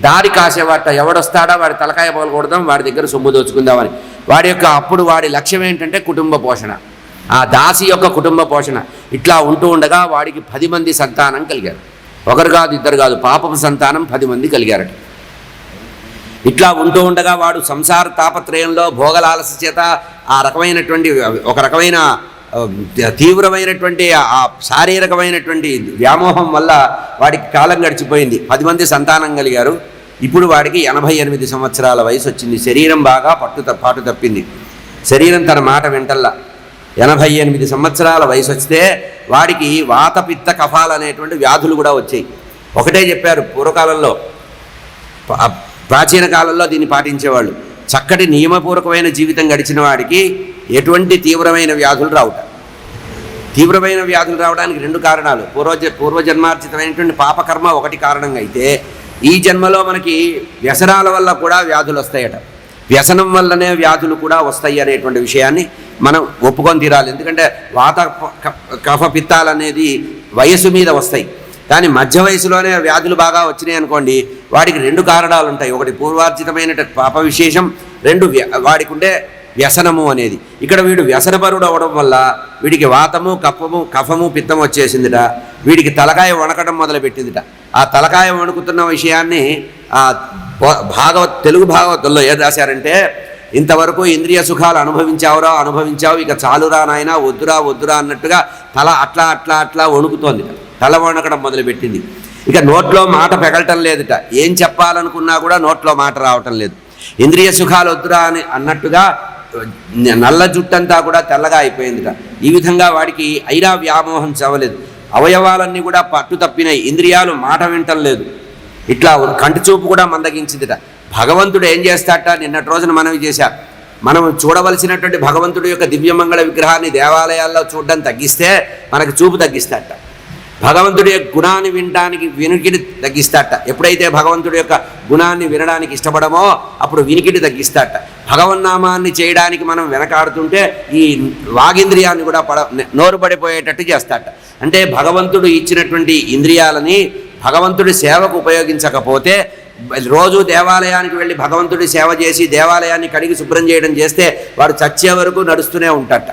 దారి కాసేవాట. ఎవడొస్తాడా వాడి తలకాయ పగలకూడదాం, వాడి దగ్గర సొమ్ము దోచుకుందామని. వాడి యొక్క అప్పుడు వాడి లక్ష్యం ఏంటంటే కుటుంబ పోషణ, ఆ దాసి యొక్క కుటుంబ పోషణ. ఇట్లా ఉంటూ ఉండగా వాడికి 10 మంది సంతానం కలిగారు. ఒకరు కాదు ఇద్దరు కాదు, పాపపు సంతానం 10 మంది కలిగారట. ఇట్లా ఉంటూ ఉండగా వాడు సంసార తాపత్రయంలో భోగలాలస చేత ఆ రకమైనటువంటి ఒక రకమైన తీవ్రమైనటువంటి ఆ శారీరకమైనటువంటి వ్యామోహం వల్ల వాడికి కాలం గడిచిపోయింది. 10 మంది సంతానం కలిగారు. ఇప్పుడు వాడికి 88 సంవత్సరాల వయసు వచ్చింది. శరీరం బాగా పాటు తప్పింది. శరీరం తన మాట వింటల్లా. 88 సంవత్సరాల వయసు వస్తే వాడికి వాతపిత్త కఫాలు అనేటువంటి వ్యాధులు కూడా వచ్చాయి. ఒకటే చెప్పారు పూర్వకాలంలో, ప్రాచీన కాలంలో దీన్ని పాటించేవాళ్ళు. చక్కటి నియమపూర్వకమైన జీవితం గడిచిన వాడికి ఎటువంటి తీవ్రమైన వ్యాధులు రావుట. తీవ్రమైన వ్యాధులు రావడానికి 2 కారణాలు. పూర్వజన్మార్జితమైనటువంటి పాపకర్మ ఒకటి కారణంగా అయితే, ఈ జన్మలో మనకి వ్యసనాల వల్ల కూడా వ్యాధులు వస్తాయట. వ్యసనం వల్లనే వ్యాధులు కూడా వస్తాయి అనేటువంటి విషయాన్ని మనం ఒప్పుకొని తీరాలి. ఎందుకంటే వాత కఫ పిత్తాలు అనేది వయసు మీద వస్తాయి. కానీ మధ్య వయసులోనే వ్యాధులు బాగా వచ్చినాయి అనుకోండి, వాడికి 2 కారణాలు ఉంటాయి. ఒకటి పూర్వార్జితమైన పాప విశేషం, 2 వాడికి ఉండే వ్యసనము అనేది. ఇక్కడ వీడు వ్యసనపరుడు అవడం వల్ల వీడికి వాతము కఫము పిత్తము వచ్చేసిందిట. వీడికి తలకాయ వణకడం మొదలుపెట్టిందిట. ఆ తలకాయ వణుకుతున్న విషయాన్ని తెలుగు భాగవతంలో ఏం రాశారంటే, ఇంతవరకు ఇంద్రియ సుఖాలు అనుభవించావు, ఇక చాలురా నాయనా, వద్దురా అన్నట్టుగా తల అట్లా వణుకుతోంది. తల వణకడం మొదలుపెట్టింది. ఇక నోట్లో మాట పెగలటం లేదుట. ఏం చెప్పాలనుకున్నా కూడా నోట్లో మాట రావటం లేదు. ఇంద్రియ సుఖాలు వద్దురా అని అన్నట్టుగా నల్ల జుట్టంతా కూడా తెల్లగా అయిపోయిందిట. ఈ విధంగా వాడికి ఐరా వ్యామోహం చవలేదు. అవయవాలన్నీ కూడా పట్టు తప్పినాయి. ఇంద్రియాలు మాట వింటం లేదు. ఇట్లా కంటి చూపు కూడా మందగించిందిట. భగవంతుడు ఏం చేస్తాట, నిన్నటి రోజున మనవి చేశా, మనం చూడవలసినటువంటి భగవంతుడి యొక్క దివ్యమంగళ విగ్రహాన్ని దేవాలయాల్లో చూడడం తగ్గిస్తే మనకు చూపు తగ్గిస్తాట. భగవంతుడి యొక్క గుణాన్ని వినడానికి వినికిడి తగ్గిస్తాట. ఎప్పుడైతే భగవంతుడి యొక్క గుణాన్ని వినడానికి ఇష్టపడమో అప్పుడు వినికిడి తగ్గిస్తాట. భగవన్నామాన్ని చేయడానికి మనం వెనకాడుతుంటే ఈ వాగింద్రియాన్ని కూడా నోరు పడిపోయేటట్టు చేస్తాట. అంటే భగవంతుడు ఇచ్చినటువంటి ఇంద్రియాలని భగవంతుడి సేవకు ఉపయోగించకపోతే, రోజు దేవాలయానికి వెళ్ళి భగవంతుడి సేవ చేసి దేవాలయాన్ని కడిగి శుభ్రం చేయడం చేస్తే వాడు చచ్చే వరకు నడుస్తూనే ఉంటాట.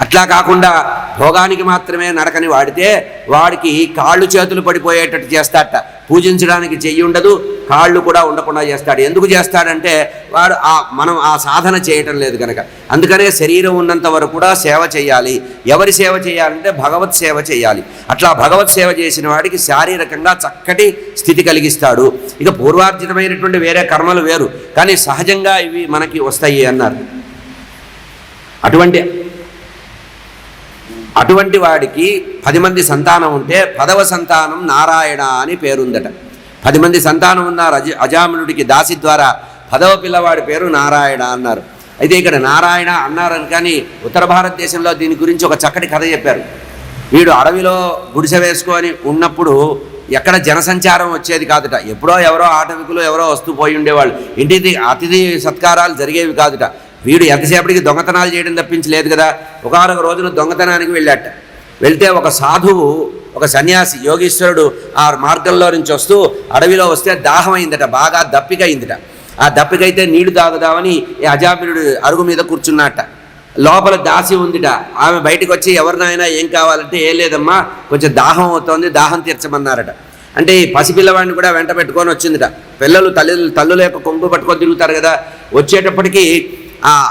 అట్లా కాకుండా భోగానికి మాత్రమే నడకని వాడితే వాడికి కాళ్ళు చేతులు పడిపోయేటట్టు చేస్తాడట. పూజించడానికి చెయ్యి ఉండదు, కాళ్ళు కూడా ఉండకుండా చేస్తాడు. ఎందుకు చేస్తాడంటే వాడు మనం ఆ సాధన చేయటం లేదు కనుక. అందుకనే శరీరం ఉన్నంత వరకు కూడా సేవ చేయాలి. ఎవరి సేవ చేయాలంటే భగవత్ సేవ చేయాలి. అట్లా భగవత్ సేవ చేసిన వాడికి శారీరకంగా చక్కటి స్థితి కలిగిస్తాడు. ఇక పూర్వార్జితమైనటువంటి వేరే కర్మలు వేరు, కానీ సహజంగా ఇవి మనకి వస్తాయి అన్నారు. అటువంటి వాడికి 10 మంది సంతానం ఉంటే 10వ సంతానం నారాయణ అని పేరుందట. 10 మంది సంతానం ఉన్నారు అజామినుడికి దాసి ద్వారా. 10వ పిల్లవాడి పేరు నారాయణ అన్నారు. అయితే ఇక్కడ నారాయణ అన్నారని కానీ ఉత్తర భారతదేశంలో దీని గురించి ఒక చక్కటి కథ చెప్పారు. వీడు అడవిలో గుడిసె వేసుకొని ఉన్నప్పుడు ఎక్కడ జనసంచారం వచ్చేది కాదుట. ఎప్పుడో ఎవరో ఆటవికులు ఎవరో వస్తూ పోయి ఉండేవాళ్ళు. ఇంటిది అతిథి సత్కారాలు జరిగేవి కాదుట. వీడు ఎంతసేపటికి దొంగతనాలు చేయడం తప్పించలేదు కదా. ఒకనొక రోజున దొంగతనానికి వెళ్ళాట. వెళ్తే ఒక సాధువు, ఒక సన్యాసి, యోగీశ్వరుడు ఆ మార్గంలో నుంచి వస్తూ అడవిలో వస్తే దాహం అయిందట, బాగా దప్పిక అయిందట. ఆ దప్పికైతే నీళ్లు తాగుదామని ఈ అజామినుడు అరుగు మీద కూర్చున్నట్ట. లోపల దాసి ఉందిట. ఆమె బయటకు వచ్చి, ఎవరినైనా ఏం కావాలంటే, ఏం లేదమ్మా కొంచెం దాహం అవుతోంది, దాహం తీర్చమన్నారట. అంటే ఈ పసిపిల్లవాడిని కూడా వెంట పెట్టుకొని వచ్చిందిట. పిల్లలు తల్లుల యొక్క కొంగు పట్టుకొని తిరుగుతారు కదా. వచ్చేటప్పటికి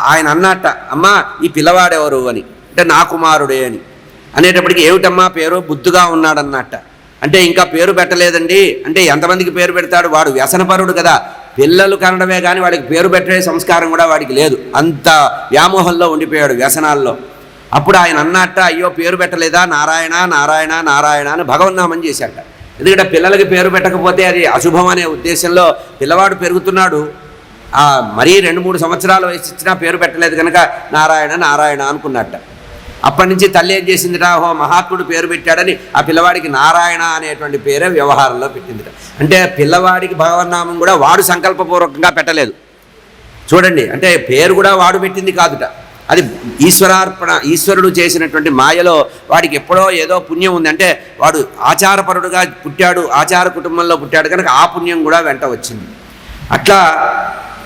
ఆయన అన్నట్ట, అమ్మా ఈ పిల్లవాడెవరు అని. అంటే నా కుమారుడే అని అనేటప్పటికి, ఏమిటమ్మా పేరు, బుద్ధుగా ఉన్నాడన్నట్ట. అంటే ఇంకా పేరు పెట్టలేదండి. అంటే ఎంతమందికి పేరు పెడతాడు, వాడు వ్యసనపరుడు కదా. పిల్లలు కనడమే కానీ వాడికి పేరు పెట్టే సంస్కారం కూడా వాడికి లేదు. అంత వ్యామోహంలో ఉండిపోయాడు, వ్యసనాల్లో. అప్పుడు ఆయన అన్నట్ట, అయ్యో పేరు పెట్టలేదా, నారాయణ నారాయణ నారాయణ అని భగవన్నామం చేశాట. ఎందుకంటే పిల్లలకి పేరు పెట్టకపోతే అది అశుభం అనే ఉద్దేశంలో పిల్లవాడు పెరుగుతున్నాడు, మరీ 2-3 సంవత్సరాల వయసు ఇచ్చినా పేరు పెట్టలేదు కనుక నారాయణ నారాయణ అనుకున్నట్ట. అప్పటి నుంచి తల్లి ఏం చేసిందిట, ఓహో మహాత్ముడు పేరు పెట్టాడని ఆ పిల్లవాడికి నారాయణ అనేటువంటి పేరే వ్యవహారంలో పెట్టిందిట. అంటే పిల్లవాడికి భగవన్నామం కూడా వాడు సంకల్పపూర్వకంగా పెట్టలేదు చూడండి, అంటే పేరు కూడా వాడు పెట్టింది కాదుట, అది ఈశ్వరార్పణ, ఈశ్వరుడు చేసినటువంటి మాయలో వాడికి ఎప్పుడో ఏదో పుణ్యం ఉంది, అంటే వాడు ఆచారపరుడుగా పుట్టాడు, ఆచార కుటుంబంలో పుట్టాడు కనుక ఆ పుణ్యం కూడా వెంట వచ్చింది. అట్లా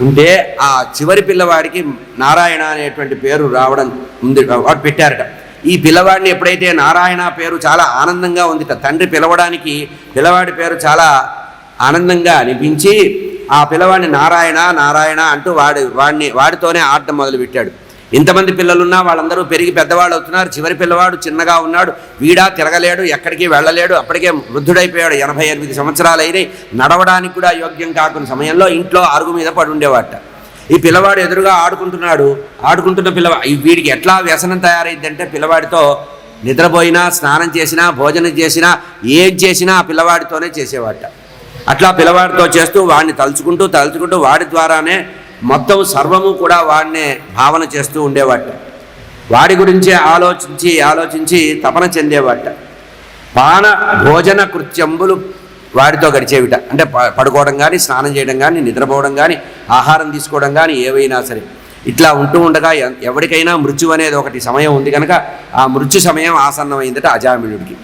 ఉంటే ఆ చివరి పిల్లవాడికి నారాయణ అనేటువంటి పేరు రావడం ఉంది, వాడు పెట్టారట. ఈ పిల్లవాడిని ఎప్పుడైతే నారాయణ పేరు చాలా ఆనందంగా ఉందిట, తండ్రి పిలవడానికి పిల్లవాడి పేరు చాలా ఆనందంగా అనిపించి ఆ పిల్లవాడిని నారాయణ నారాయణ అంటూ వాడితోనే ఆడటం మొదలుపెట్టాడు. ఇంతమంది పిల్లలున్నా వాళ్ళందరూ పెరిగి పెద్దవాళ్ళు అవుతున్నారు. చివరి పిల్లవాడు చిన్నగా ఉన్నాడు, వీడా తిరగలేడు, ఎక్కడికి వెళ్ళలేడు, అప్పటికే వృద్ధుడైపోయాడు, 88 సంవత్సరాలు అయినాయి, నడవడానికి కూడా యోగ్యం కాకున్న సమయంలో ఇంట్లో అరుగు మీద పడి ఉండేవాట. ఈ పిల్లవాడు ఎదురుగా ఆడుకుంటున్న వీడికి ఎట్లా వ్యసనం తయారైందంటే పిల్లవాడితో నిద్రపోయినా, స్నానం చేసినా, భోజనం చేసినా, ఏం చేసినా ఆ పిల్లవాడితోనే చేసేవాట. అట్లా పిల్లవాడితో చేస్తూ వాడిని తలుచుకుంటూ వాడి ద్వారానే మొత్తం సర్వము కూడా వాడినే భావన చేస్తూ ఉండేవాట. వాడి గురించే ఆలోచించి తపన చెందేవాట. పాన భోజన కృత్యంబులు వాడితో గడిచేవిట, అంటే పడుకోవడం కానీ, స్నానం చేయడం కానీ, నిద్రపోవడం కానీ, ఆహారం తీసుకోవడం కానీ, ఏవైనా సరే ఇట్లా ఉంటూ ఉండగా ఎవరికైనా మృత్యు అనేది ఒకటి సమయం ఉంది కనుక ఆ మృత్యు సమయం ఆసన్నమైందట అజామిళుడికి.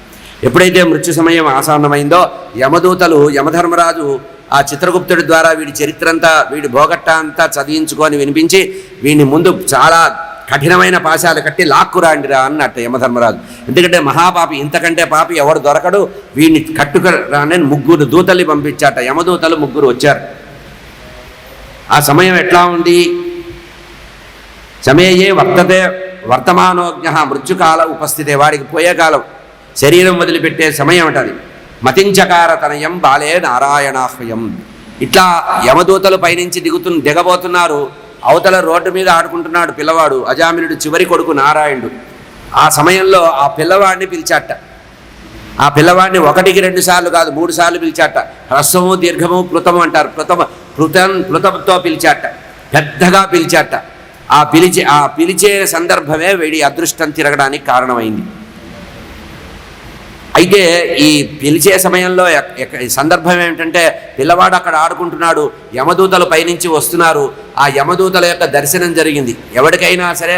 ఎప్పుడైతే మృత్యు సమయం ఆసన్నమైందో యమదూతలు, యమధర్మరాజు ఆ చిత్రగుప్తుడి ద్వారా వీడి చరిత్ర అంతా, వీడి భోగట్ట అంతా చదివించుకొని వినిపించి వీడిని ముందు చాలా కఠినమైన పాశాలు కట్టి లాక్కురాండిరా అన్నట్టు యమధర్మరాజు. ఎందుకంటే మహాపాపి, ఇంతకంటే పాపి ఎవడు దొరకడు, వీడిని కట్టుకురాని 3 దూతల్ని పంపించాట. యమదూతలు 3 వచ్చారు. ఆ సమయం ఎట్లా ఉంది, సమయే వర్తతే వర్తమానోజ్ఞ మృత్యుకాల ఉపస్థితే, వాడికి పోయే కాలం, శరీరం వదిలిపెట్టే సమయం అంటది. మతించకారతనయం బాలే నారాయణాహ్వయం. ఇట్లా యమదూతలు పైనుంచి దిగబోతున్నారు. అవతల రోడ్డు మీద ఆడుకుంటున్నాడు పిల్లవాడు, అజామినుడు చివరి కొడుకు నారాయణుడు. ఆ సమయంలో ఆ పిల్లవాడిని పిలిచాట. ఆ పిల్లవాడిని 1-2 సార్లు కాదు, 3 సార్లు పిలిచాట. హ్రస్వము దీర్ఘము ప్లుతము అంటారు, ప్లుతంతో పిలిచాట, పెద్దగా పిలిచాట. ఆ పిలిచే సందర్భమే వీడి అదృష్టం తిరగడానికి కారణమైంది. అయితే ఈ పిలిచే సమయంలో సందర్భం ఏమిటంటే పిల్లవాడు అక్కడ ఆడుకుంటున్నాడు, యమదూతలు పైనుంచి వస్తున్నారు. ఆ యమదూతల యొక్క దర్శనం జరిగింది. ఎవరికైనా సరే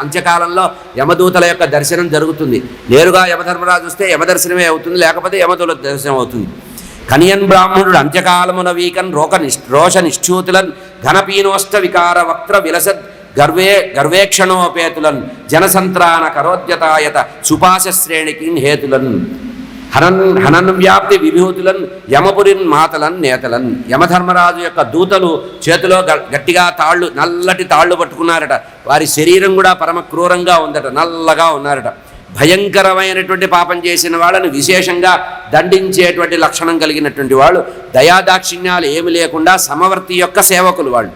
అంత్యకాలంలో యమదూతల యొక్క దర్శనం జరుగుతుంది. నేరుగా యమధర్మరాజు వస్తే యమదర్శనమే అవుతుంది, లేకపోతే యమదూతల దర్శనం అవుతుంది. కనియన్ బ్రాహ్మణుడు అంత్యకాలమున వీకన్ రోష నిశ్చూతులన్ ఘనపీనోష్ట వికార వక్త్ర విలసద్ గర్వేక్షణోపేతులన్ జనసంత్రాన కరోద్యతాయత సుపాశశ్రేణికి హేతులన్ హనన్ వ్యాప్తి విభూతులన్ యమపురిన్ మాతలన్ నేతలన్. యమధర్మరాజు యొక్క దూతలు చేతిలో గట్టిగా నల్లటి తాళ్ళు పట్టుకున్నారట. వారి శరీరం కూడా పరమ క్రూరంగా ఉందట, నల్లగా ఉన్నారట. భయంకరమైనటువంటి పాపం చేసిన వాళ్ళని విశేషంగా దండించేటువంటి లక్షణం కలిగినటువంటి వాళ్ళు, దయాదాక్షిణ్యాలు ఏమి లేకుండా సమవర్తి యొక్క సేవకులు, వాళ్ళు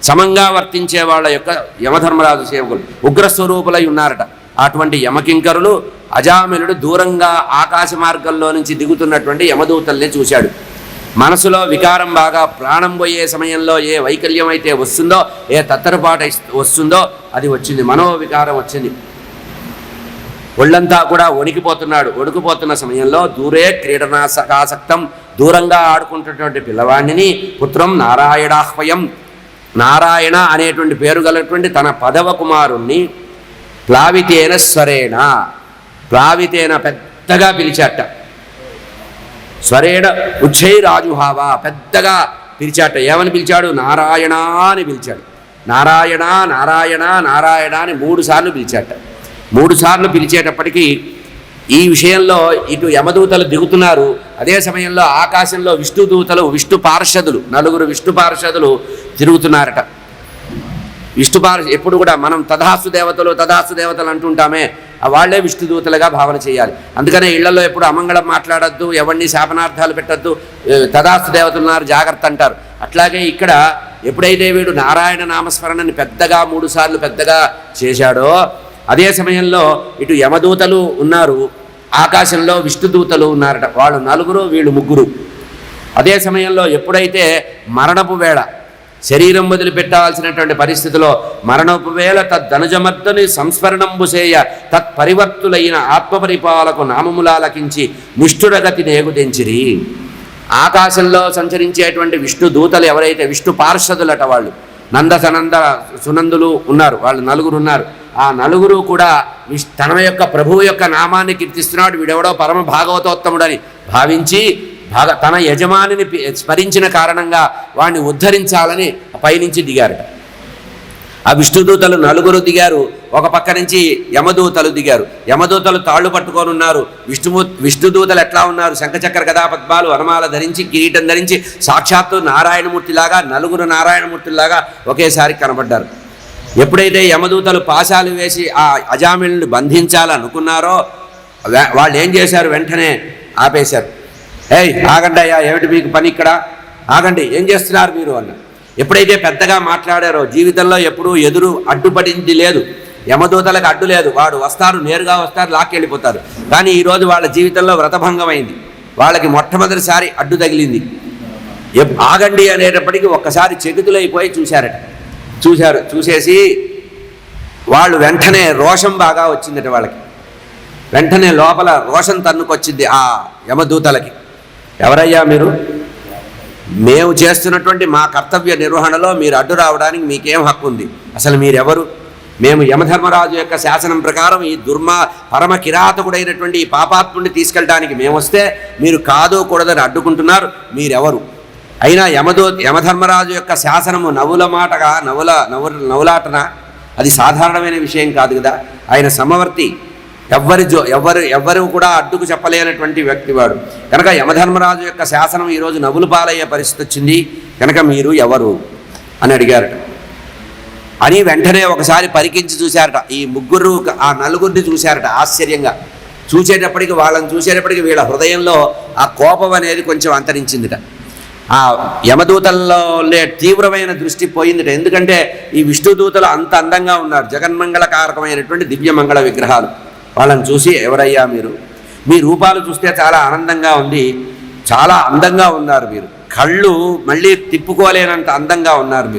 సమంగా వర్తించే వాళ్ళ యొక్క యమధర్మరాజు సేవకులు ఉగ్రస్వరూపులై ఉన్నారట. అటువంటి యమకింకరులు అజామిలుడు దూరంగా ఆకాశ మార్గంలో నుంచి దిగుతున్నటువంటి యమదూతల్ని చూశాడు. మనసులో వికారం బాగా ప్రాణం పోయే సమయంలో ఏ వైకల్యం అయితే వస్తుందో, ఏ తత్తరపాటు వస్తుందో అది వచ్చింది, మనోవికారం వచ్చింది. ఒళ్ళంతా కూడా వణికిపోతున్న సమయంలో దూరే క్రీడనాసకాసక్తం, దూరంగా ఆడుకుంటున్నటువంటి పిల్లవాడిని పుత్రం నారాయణాహ్వయం, నారాయణ అనేటువంటి పేరు గలటువంటి తన 10వ కుమారుణ్ణి ప్లావితేన స్వరేణ, ప్లావితేన పెద్దగా పిలిచాట. స్వరేణ ఉచ్చైరాజుహావ, పెద్దగా పిలిచాట. ఏమని పిలిచాడు? నారాయణ అని పిలిచాడు. నారాయణ నారాయణ నారాయణ అని 3 సార్లు పిలిచాట. 3 సార్లు పిలిచేటప్పటికీ ఈ విషయంలో ఇటు యమదూతలు దిగుతున్నారు. అదే సమయంలో ఆకాశంలో విష్ణు పార్షదులు 4 విష్ణు పార్షదులు తిరుగుతున్నారట. ఎప్పుడు కూడా మనం తథాస్తు దేవతలు అంటుంటామే, వాళ్లే విష్ణుదూతలుగా భావన చేయాలి. అందుకనే ఇళ్లలో ఎప్పుడు అమంగళం మాట్లాడద్దు, ఎవరిని శాపనార్థాలు పెట్టద్దు, తథాస్తు దేవతలు ఉన్నారు జాగ్రత్త అంటారు. అట్లాగే ఇక్కడ ఎప్పుడైతే వీడు నారాయణ నామస్మరణని పెద్దగా 3 సార్లు పెద్దగా చేశాడో, అదే సమయంలో ఇటు యమదూతలు ఉన్నారు. 3 సార్లు పిలిచాట. 3 సార్లు పిలిచేటప్పటికీ ఈ విషయంలో ఇటు యమదూతలు దిగుతున్నారు. అదే సమయంలో ఆ పిల్లవాడిని పిలిచాట. ఆకాశంలో విష్ణుదూతలు ఉన్నారట. వాళ్ళు నలుగురు, వీళ్ళు ముగ్గురు. అదే సమయంలో ఎప్పుడైతే మరణపు వేళ, శరీరం వదిలిపెట్టాల్సినటువంటి పరిస్థితిలో మరణపు వేళ తద్దనుజమర్దని సంస్మరణంబుసేయ తత్పరివర్తులైన ఆత్మపరిపాలకు నామములాలకించి నిష్ఠురగతి నేగుదెంచిరి. ఆకాశంలో సంచరించేటువంటి విష్ణు దూతలు ఎవరైతే విష్ణు పార్షదులట, వాళ్ళు నంద సనంద సునందులు ఉన్నారు, వాళ్ళు నలుగురు ఉన్నారు. ఆ నలుగురు కూడా తన యొక్క ప్రభువు యొక్క నామాన్ని కీర్తిస్తున్నాడు. వీడెవడో పరమ భాగవతోత్తముడని భావించి తన యజమానిని స్మరించిన కారణంగా వాడిని ఉద్ధరించాలని పైనుంచి దిగారట. ఆ విష్ణుదూతలు నలుగురు దిగారు. ఒక పక్క నుంచి యమదూతలు దిగారు. యమదూతలు తాళ్ళు పట్టుకొని ఉన్నారు. విష్ణుదూతలు ఎట్లా ఉన్నారు? శంఖచక్ర గదా పద్మాలు, వనమాల ధరించి, కిరీటం ధరించి, సాక్షాత్తు నారాయణమూర్తిలాగా, నలుగురు నారాయణమూర్తిలాగా ఒకేసారి కనబడ్డారు. ఎప్పుడైతే యమదూతలు పాశాలు వేసి ఆ అజామిళుని బంధించాలనుకున్నారో వాళ్ళు ఏం చేశారు? వెంటనే ఆపేశారు. ఏయ్ ఆగండి అయ్యా, ఏమిటి మీకు పని ఇక్కడ? ఆగండి, ఏం చేస్తున్నారు మీరు అన్న. ఎప్పుడైతే పెద్దగా మాట్లాడారో, జీవితంలో ఎప్పుడూ ఎదురు అడ్డుపడింది లేదు, యమదూతలకు అడ్డు లేదు. వాడు వస్తారు, నేరుగా వస్తారు, లాక్కెళ్ళిపోతారు. కానీ ఈరోజు వాళ్ళ జీవితంలో వ్రతభంగమైంది. వాళ్ళకి మొట్టమొదటిసారి అడ్డు తగిలింది. ఆగండి అనేటప్పటికీ ఒక్కసారి చెగుతులైపోయి చూసేసి వాళ్ళు వెంటనే రోషం బాగా వచ్చిందట వాళ్ళకి. వెంటనే లోపల రోషం తన్నుకొచ్చింది ఆ యమదూతలకి. ఎవరయ్యా మీరు? మేము చేస్తున్నటువంటి మా కర్తవ్య నిర్వహణలో మీరు అడ్డు రావడానికి మీకేం హక్కు ఉంది? అసలు మీరెవరు? మేము యమధర్మరాజు యొక్క శాసనం ప్రకారం ఈ పరమ కిరాతకుడైనటువంటి ఈ పాపాత్ముడిని తీసుకెళ్ళడానికి మేము వస్తే మీరు కాదు కూడదని అడ్డుకుంటున్నారు. మీరెవరు? అయినా యమధర్మరాజు యొక్క శాసనము నవ్వులాటన అది సాధారణమైన విషయం కాదు కదా. ఆయన సమవర్తి, ఎవ్వరు కూడా అడ్డుకు చెప్పలేనటువంటి వ్యక్తి వాడు. కనుక యమధర్మరాజు యొక్క శాసనం ఈరోజు నవ్వులు పాలయ్యే పరిస్థితి వచ్చింది. కనుక మీరు ఎవరు అని అడిగారట. అని వెంటనే ఒకసారి పరికించి చూశారట. ఈ ముగ్గురు ఆ నలుగురిని చూశారట ఆశ్చర్యంగా. వాళ్ళని చూసేటప్పటికి వీళ్ళ హృదయంలో ఆ కోపం అనేది కొంచెం అంతరించిందిట. ఆ యమదూతల్లో తీవ్రమైన దృష్టి పోయిందిట. ఎందుకంటే ఈ విష్ణుదూతలు అంత అందంగా ఉన్నారు, జగన్మంగళకారకమైనటువంటి దివ్యమంగళ విగ్రహాలు. వాళ్ళని చూసి ఎవరయ్యా మీరు? మీ రూపాలు చూస్తే చాలా ఆనందంగా ఉంది, చాలా అందంగా ఉన్నారు మీరు. కళ్ళు మళ్ళీ తిప్పుకోలేనంత అందంగా ఉన్నారు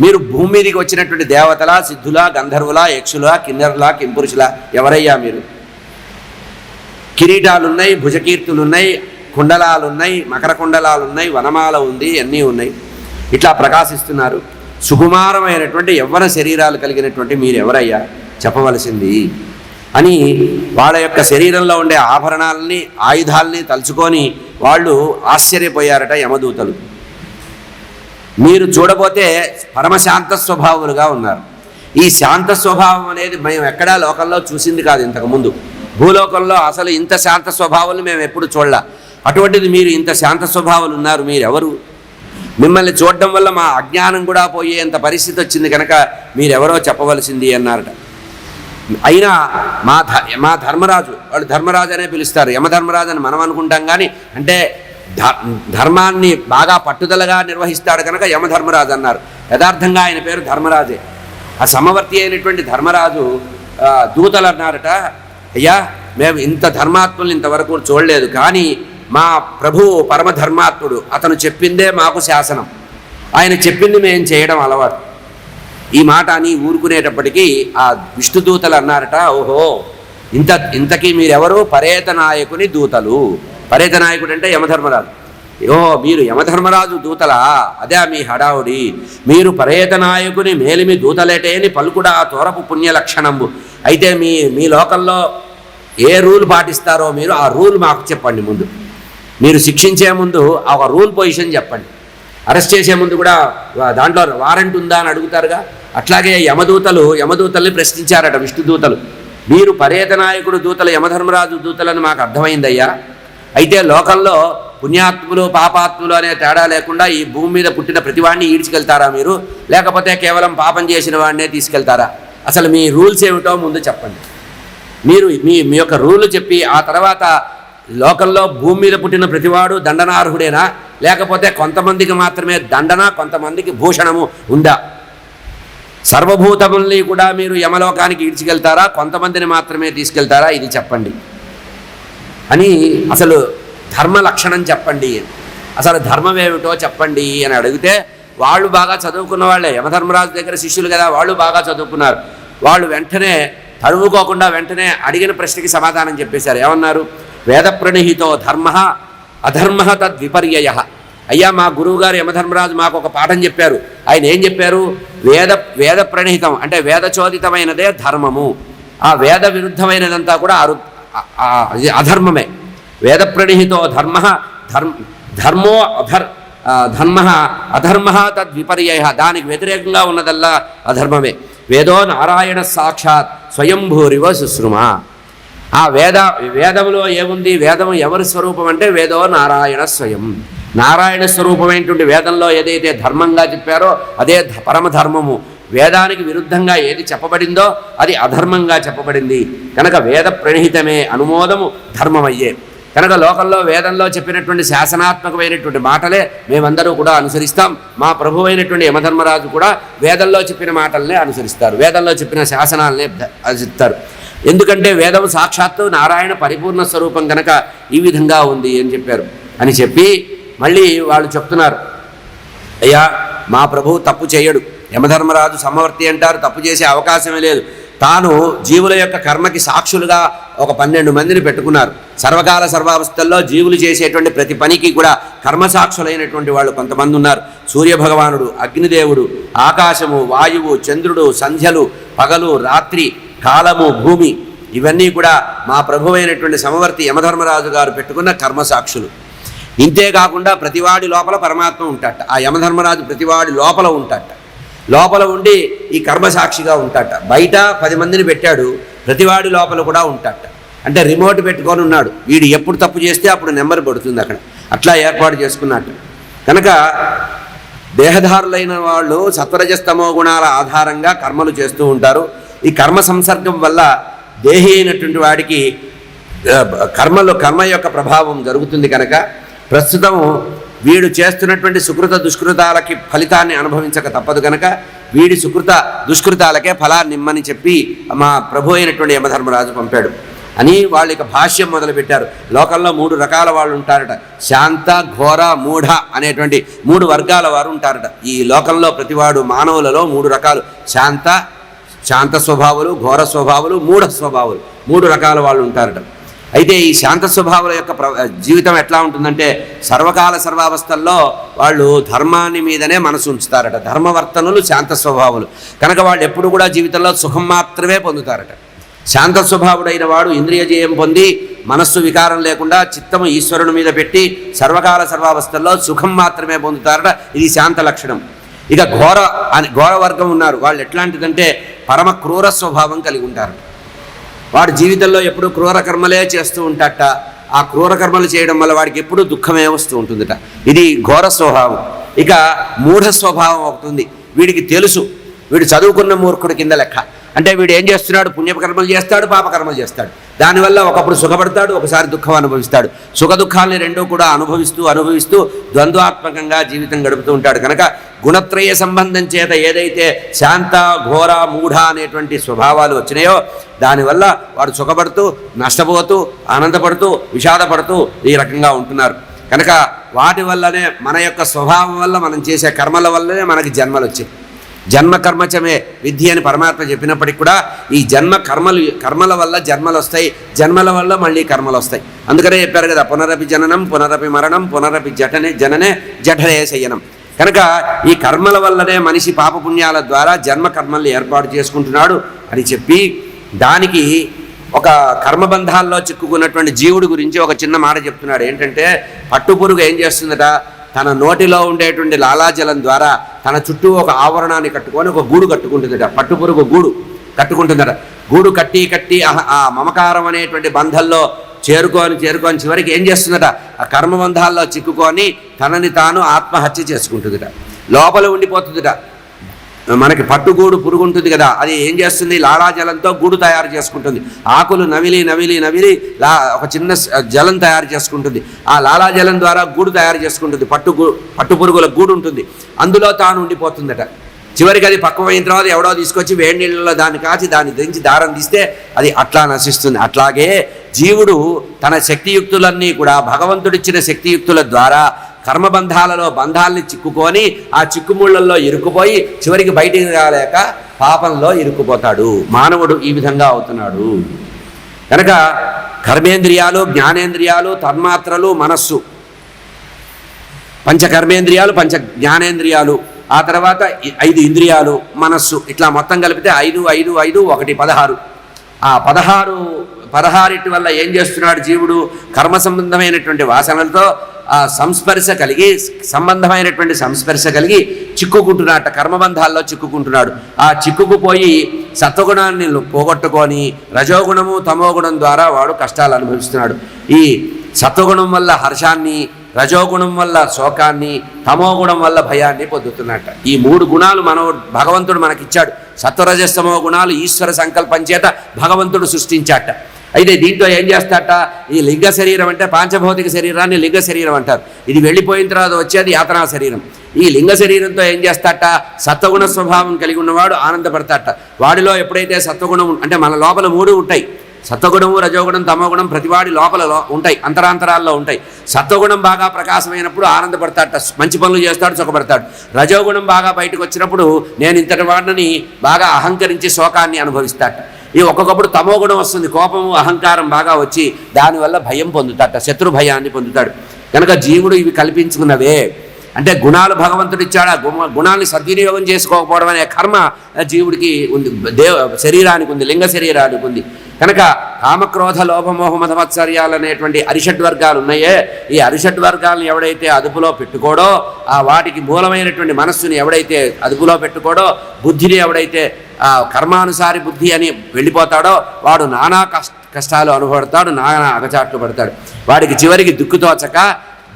మీరు భూమి మీదకి వచ్చినటువంటి దేవతలా, సిద్ధులా, గంధర్వులా, యక్షులా, కిన్నెరులా, కింపురుషులా? ఎవరయ్యా మీరు? కిరీటాలున్నాయి, భుజకీర్తులున్నాయి, కుండలాలున్నాయి, మకర కుండలాలున్నాయి, వనమాల ఉంది, అన్నీ ఉన్నాయి. ఇట్లా ప్రకాశిస్తున్నారు. సుకుమారమైనటువంటి యవ్వన శరీరాలు కలిగినటువంటి మీరు ఎవరయ్యా? చెప్పవలసింది అని వాళ్ళ యొక్క శరీరంలో ఉండే ఆభరణాలని, ఆయుధాలని తలుచుకొని వాళ్ళు ఆశ్చర్యపోయారట యమదూతలు. మీరు చూడబోతే పరమశాంత స్వభావులుగా ఉన్నారు. ఈ శాంత స్వభావం అనేది మేము ఎక్కడా లోకంలో చూసింది కాదు ఇంతకుముందు. భూలోకంలో అసలు ఇంత శాంత స్వభావాలు మేము ఎప్పుడు చూడలే. అటువంటిది మీరు ఇంత శాంత స్వభావాలు ఉన్నారు. మీరెవరు? మిమ్మల్ని చూడడం వల్ల మా అజ్ఞానం కూడా పోయేంత పరిస్థితి వచ్చింది, కనుక మీరెవరో చెప్పవలసింది అన్నారట. అయినా మా ధర్మరాజు, వాళ్ళు ధర్మరాజు అనే పిలుస్తారు, యమధర్మరాజు అని మనం అనుకుంటాం. కానీ అంటే ధర్మాన్ని బాగా పట్టుదలగా నిర్వహిస్తాడు కనుక యమధర్మరాజు అన్నారు. యథార్థంగా ఆయన పేరు ధర్మరాజే. ఆ సమవర్తి అయినటువంటి ధర్మరాజు దూతలు అన్నారట, అయ్యా మేము ఇంత ధర్మాత్ములు ఇంతవరకు చూడలేదు, కానీ మా ప్రభువు పరమధర్మాత్ముడు, అతను చెప్పిందే మాకు శాసనం, ఆయన చెప్పింది మేము చేయడం అలవాటు. ఈ మాట అని ఊరుకునేటప్పటికీ ఆ విష్ణుదూతలు అన్నారట, ఓహో ఇంతకీ మీరెవరు? పరేత నాయకుని దూతలు. పరేత నాయకుడు అంటే యమధర్మరాజు. మీరు యమధర్మరాజు దూతలా? అదే మీ హడావుడి. మీరు పరేత నాయకుని మేలిమి దూతలేటేని పలుకుడా తోరపు పుణ్య లక్షణంబు. అయితే మీ లోకంలో ఏ రూల్ పాటిస్తారో మీరు ఆ రూల్ మాకు చెప్పండి. ముందు మీరు శిక్షించే ముందు ఒక రూల్ పొజిషన్ చెప్పండి. అరెస్ట్ చేసే ముందు కూడా దాంట్లో వారెంట్ ఉందా అని అడుగుతారుగా, అట్లాగే యమదూతల్ని ప్రశ్నించారట విష్ణుదూతలు. మీరు పరేత నాయకుడు దూతలు, యమధర్మరాజు దూతలని మాకు అర్థమైందయ్యా. అయితే లోకంలో పుణ్యాత్ములు పాపాత్ములు అనే తేడా లేకుండా ఈ భూమి మీద పుట్టిన ప్రతివాడిని ఈడ్చుకెళ్తారా మీరు, లేకపోతే కేవలం పాపం చేసిన వాడినే తీసుకెళ్తారా? అసలు మీ రూల్స్ ఏమిటో ముందు చెప్పండి. మీరు మీ యొక్క రూలు చెప్పి ఆ తర్వాత లోకంలో భూమి మీద పుట్టిన ప్రతివాడు దండనార్హుడేనా, లేకపోతే కొంతమందికి మాత్రమే దండన, కొంతమందికి భూషణము ఉందా? సర్వభూతముల్ని కూడా మీరు యమలోకానికి ఈడ్చుకెళ్తారా, కొంతమందిని మాత్రమే తీసుకెళ్తారా? ఇది చెప్పండి అని అసలు ధర్మ లక్షణం చెప్పండి, అసలు ధర్మం ఏమిటో చెప్పండి అని అడిగితే వాళ్ళు బాగా చదువుకున్న వాళ్ళే, యమధర్మరాజు దగ్గర శిష్యులు కదా, వాళ్ళు బాగా చదువుకున్నారు. వాళ్ళు వెంటనే తడుముకోకుండా వెంటనే అడిగిన ప్రశ్నకి సమాధానం చెప్పేశారు. ఏమన్నారు? వేద ప్రణిహితో ధర్మ అధర్మ తద్విపర్యయ. అయ్యా, మా గురువుగారు యమధర్మరాజు మాకు ఒక పాఠం చెప్పారు. ఆయన ఏం చెప్పారు? వేద ప్రణిహితం అంటే వేదచోదితమైనదే ధర్మము, ఆ వేద విరుద్ధమైనదంతా కూడా అధర్మమే. వేద ప్రణిహితో ధర్మ ధర్మో ధర్మ అధర్మ తద్విపర్యయ, దానికి వ్యతిరేకంగా ఉన్నదల్లా అధర్మమే. వేదో నారాయణ సాక్షాత్ స్వయంభూరివ శుశ్రుమ. ఆ వేదములో ఏముంది? వేదము ఎవరి స్వరూపం అంటే వేదో నారాయణ స్వయం. నారాయణ స్వరూపమైనటువంటి వేదంలో ఏదైతే ధర్మంగా చెప్పారో అదే పరమధర్మము. వేదానికి విరుద్ధంగా ఏది చెప్పబడిందో అది అధర్మంగా చెప్పబడింది. కనుక వేద ప్రణిహితమే అనుమోదము ధర్మమయ్యే. కనుక లోకంలో వేదంలో చెప్పినటువంటి శాసనాత్మకమైనటువంటి మాటలే మేమందరూ కూడా అనుసరిస్తాం. మా ప్రభు అయినటువంటి యమధర్మరాజు కూడా వేదంలో చెప్పిన మాటలనే అనుసరిస్తారు, వేదంలో చెప్పిన శాసనాలనే అనుసరిస్తారు. ఎందుకంటే వేదం సాక్షాత్తు నారాయణ పరిపూర్ణ స్వరూపం కనుక ఈ విధంగా ఉంది అని చెప్పారు. అని చెప్పి మళ్ళీ వాళ్ళు చెప్తున్నారు, అయ్యా మా ప్రభువు తప్పు చేయడు, యమధర్మరాజు సమవర్తి అంటారు, తప్పు చేసే అవకాశమే లేదు. తాను జీవుల యొక్క కర్మకి సాక్షులుగా ఒక 12 మందిని పెట్టుకున్నారు. సర్వకాల సర్వావస్థల్లో జీవులు చేసేటువంటి ప్రతి పనికి కూడా కర్మసాక్షులైనటువంటి వాళ్ళు కొంతమంది ఉన్నారు. సూర్యభగవానుడు, అగ్నిదేవుడు, ఆకాశము, వాయువు, చంద్రుడు, సంధ్యలు, పగలు, రాత్రి, కాలము, భూమి, ఇవన్నీ కూడా మా ప్రభువైనటువంటి సమవర్తి యమధర్మరాజు గారు పెట్టుకున్న కర్మసాక్షులు. ఇంతేకాకుండా ప్రతివాడి లోపల పరమాత్మ ఉంటాట. ఆ యమధర్మరాజు ప్రతివాడి లోపల ఉంటాట, లోపల ఉండి ఈ కర్మసాక్షిగా ఉంటాట. బయట 10 మందిని పెట్టాడు, ప్రతివాడి లోపల కూడా ఉంటాట. అంటే రిమోట్ పెట్టుకొని ఉన్నాడు, వీడు ఎప్పుడు తప్పు చేస్తే అప్పుడు నెంబర్ పడుతుంది అక్కడ, అట్లా ఏర్పాటు చేసుకున్నట్టు. కనుక దేహధారులైన వాళ్ళు సత్వరజస్తమో గుణాల ఆధారంగా కర్మలు చేస్తూ ఉంటారు. ఈ కర్మ సంసర్గం వల్ల దేహి అయినటువంటి వాడికి కర్మ యొక్క ప్రభావం జరుగుతుంది. కనుక ప్రస్తుతం వీడు చేస్తున్నటువంటి సుకృత దుష్కృతాలకి ఫలితాన్ని అనుభవించక తప్పదు. కనుక వీడి సుకృత దుష్కృతాలకే ఫలాన్ని ఇమ్మని చెప్పి మా ప్రభు అయినటువంటి యమధర్మరాజు పంపాడు అని వాళ్ళు ఇక భాష్యం మొదలుపెట్టారు. లోకంలో 3 రకాల వాళ్ళు ఉంటారట. శాంత, ఘోర, మూఢ అనేటువంటి 3 వర్గాల వారు ఉంటారట. ఈ లోకంలో ప్రతివాడు మానవులలో 3 రకాలు, శాంత స్వభావాలు, ఘోర స్వభావాలు, మూఢ స్వభావాలు, 3 రకాల వాళ్ళు ఉంటారట. అయితే ఈ శాంత స్వభావాల యొక్క జీవితం ఎట్లా ఉంటుందంటే సర్వకాల సర్వావస్థల్లో వాళ్ళు ధర్మాన్ని మీదనే మనసు ఉంచుతారట. ధర్మవర్తనులు శాంత స్వభావాలు కనుక వాళ్ళు ఎప్పుడు కూడా జీవితంలో సుఖం మాత్రమే పొందుతారట. శాంత స్వభావుడైన వాడు ఇంద్రియ జయం పొంది మనస్సు వికారం లేకుండా చిత్తము ఈశ్వరుని మీద పెట్టి సర్వకాల సర్వావస్థల్లో సుఖం మాత్రమే పొందుతారట. ఇది శాంత లక్షణం. ఇక ఘోర వర్గం ఉన్నారు. వాళ్ళు ఎట్లాంటిదంటే పరమ క్రూర స్వభావం కలిగి ఉంటారు. వాడి జీవితంలో ఎప్పుడు క్రూర కర్మలే చేస్తూ ఉంటాట. ఆ క్రూర కర్మలు చేయడం వల్ల వాడికి ఎప్పుడూ దుఃఖమే వస్తూ ఉంటుందిట. ఇది ఘోర స్వభావం. ఇక మూఢ స్వభావం అవుతుంది. వీడికి తెలుసు, వీడు చదువుకున్న మూర్ఖుడి కింద లెక్క. అంటే వీడు ఏం చేస్తున్నాడు? పుణ్యకర్మలు చేస్తాడు, పాపకర్మలు చేస్తాడు. దానివల్ల ఒకప్పుడు సుఖపడతాడు, ఒకసారి దుఃఖం అనుభవిస్తాడు. సుఖ దుఃఖాలని రెండూ కూడా అనుభవిస్తూ ద్వంద్వాత్మకంగా జీవితం గడుపుతూ ఉంటాడు. కనుక గుణత్రయ సంబంధం చేత ఏదైతే శాంత, ఘోర, మూఢ అనేటువంటి స్వభావాలు వచ్చినాయో దానివల్ల వాడు సుఖపడుతూ, నష్టపోతూ, ఆనందపడుతూ, విషాదపడుతూ ఈ రకంగా ఉంటున్నారు. కనుక వాటి వల్లనే మన యొక్క స్వభావం వల్ల మనం చేసే కర్మల వల్లనే మనకి జన్మలు వచ్చాయి. జన్మ కర్మచమే విద్య అని పరమాత్మ చెప్పినప్పటికి కూడా ఈ కర్మల వల్ల జన్మలు వస్తాయి, జన్మల వల్ల మళ్ళీ కర్మలు వస్తాయి. అందుకనే చెప్పారు కదా, పునరపి జననం, పునరపి మరణం, పునరపి జననే జఠరే శయనం. కనుక ఈ కర్మల వల్లనే మనిషి పాపపుణ్యాల ద్వారా జన్మ కర్మల్ని ఏర్పాటు చేసుకుంటున్నాడు అని చెప్పి దానికి ఒక కర్మబంధాల్లో చిక్కుకున్నటువంటి జీవుడి గురించి ఒక చిన్న మాట చెప్తున్నాడు. ఏంటంటే పట్టుపురుగు ఏం చేస్తుందట, తన నోటిలో ఉండేటువంటి లాలాజలం ద్వారా తన చుట్టూ ఒక ఆవరణాన్ని కట్టుకొని ఒక గూడు కట్టుకుంటుందట. పట్టుపురుగు గూడు కట్టుకుంటుందట. గూడు కట్టి ఆ మమకారం అనేటువంటి బంధంలో చేరుకొని చివరికి ఏం చేస్తుందట, ఆ కర్మబంధాల్లో చిక్కుకొని తనని తాను ఆత్మహత్య చేసుకుంటుందట. లోపల ఉండిపోతుందట. మనకి పట్టుగూడు పురుగు ఉంటుంది కదా, అది ఏం చేస్తుంది, లాలాజలంతో గూడు తయారు చేసుకుంటుంది. ఆకులు నవిలి ఒక చిన్న జలం తయారు చేసుకుంటుంది. ఆ లాలాజలం ద్వారా గూడు తయారు చేసుకుంటుంది. పట్టుపురుగుల గూడు ఉంటుంది, అందులో తాను ఉండిపోతుందట. చివరికి అది పక్వమైన తర్వాత ఎవడో తీసుకొచ్చి వేడి నీళ్ళలో దాన్ని కాచి దాన్ని దించి దారం తీస్తే అది అట్లా నశిస్తుంది. అట్లాగే జీవుడు తన శక్తియుక్తులన్నీ కూడా భగవంతుడిచ్చిన శక్తియుక్తుల ద్వారా కర్మబంధాలలో బంధాలని చిక్కుకొని ఆ చిక్కుముళ్ళల్లో ఇరుక్కుపోయి చివరికి బయటికి రాలేక పాపంలో ఇరుక్కుపోతాడు. మానవుడు ఈ విధంగా అవుతున్నాడు. కనుక కర్మేంద్రియాలు, జ్ఞానేంద్రియాలు, తన్మాత్రలు, మనస్సు, పంచకర్మేంద్రియాలు, పంచ జ్ఞానేంద్రియాలు, ఆ తర్వాత 5 ఇంద్రియాలు, మనస్సు, ఇట్లా మొత్తం కలిపితే 5, 5, 5, 1, 16. ఆ 16 వల్ల ఏం చేస్తున్నాడు జీవుడు? కర్మ సంబంధమైనటువంటి వాసనలతో ఆ సంబంధమైనటువంటి సంస్పర్శ కలిగి చిక్కుకుంటున్నాడు, కర్మబంధాల్లో చిక్కుకుంటున్నాడు. ఆ చిక్కుకుపోయి సత్వగుణాన్ని పోగొట్టుకొని రజోగుణము తమోగుణం ద్వారా వాడు కష్టాలు అనుభవిస్తున్నాడు. ఈ సత్వగుణం వల్ల హర్షాన్ని, రజోగుణం వల్ల శోకాన్ని, తమోగుణం వల్ల భయాన్ని పొందుతున్నట్ట. ఈ 3 గుణాలు భగవంతుడు మనకిచ్చాడు. సత్వరజస్తమో గుణాలు ఈశ్వర సంకల్పం చేత భగవంతుడు సృష్టించాట. అయితే దీంట్లో ఏం చేస్తాట? ఈ లింగ శరీరం అంటే పాంచభౌతిక శరీరాన్ని లింగ శరీరం అంటారు. ఇది వెళ్ళిపోయిన తర్వాత వచ్చేది యాతనా శరీరం. ఈ లింగ శరీరంతో ఏం చేస్తాట? సత్వగుణ స్వభావం కలిగి ఉన్నవాడు ఆనందపడతాట. వాడిలో ఎప్పుడైతే సత్వగుణం అంటే మన లోపల 3 ఉంటాయి, సత్వగుణము, రజోగుణం, తమోగుణం ప్రతివాడి లోపల ఉంటాయి, అంతరాంతరాల్లో ఉంటాయి. సత్వగుణం బాగా ప్రకాశమైనప్పుడు ఆనందపడతాడు, మంచి పనులు చేస్తాడు, సుఖపడతాడు. రజోగుణం బాగా బయటకు వచ్చినప్పుడు నేను ఇంతటి వాడిని బాగా అహంకరించి శోకాన్ని అనుభవిస్తాట. ఈ ఒక్కొక్కప్పుడు తమోగుణం వస్తుంది, కోపము, అహంకారం బాగా వచ్చి దానివల్ల భయం పొందుతాట, శత్రు భయాన్ని పొందుతాడు. కనుక జీవుడు ఇవి కల్పించుకున్నవే. అంటే గుణాలు భగవంతుడు ఇచ్చాడు. ఆ గుణాన్ని సద్వినియోగం చేసుకోకపోవడం అనే కర్మ జీవుడికి ఉంది, శరీరానికి ఉంది, లింగ శరీరానికి ఉంది. కనుక కామక్రోధ లోభమోహ మదమత్సర్యాలు అనేటువంటి అరిషడ్వర్గాలు ఉన్నాయే, ఈ అరిషడ్వర్గాలను ఎవడైతే అదుపులో పెట్టుకోడో, ఆ వాటికి మూలమైనటువంటి మనస్సుని ఎవడైతే అదుపులో పెట్టుకోడో, బుద్ధిని ఎవడైతే కర్మానుసారి బుద్ధి అని వెళ్ళిపోతాడో వాడు నానా కష్టాలు అనుభవడతాడు, నానా అగచాట్లు పడతాడు. వాడికి చివరికి దిక్కుతోచక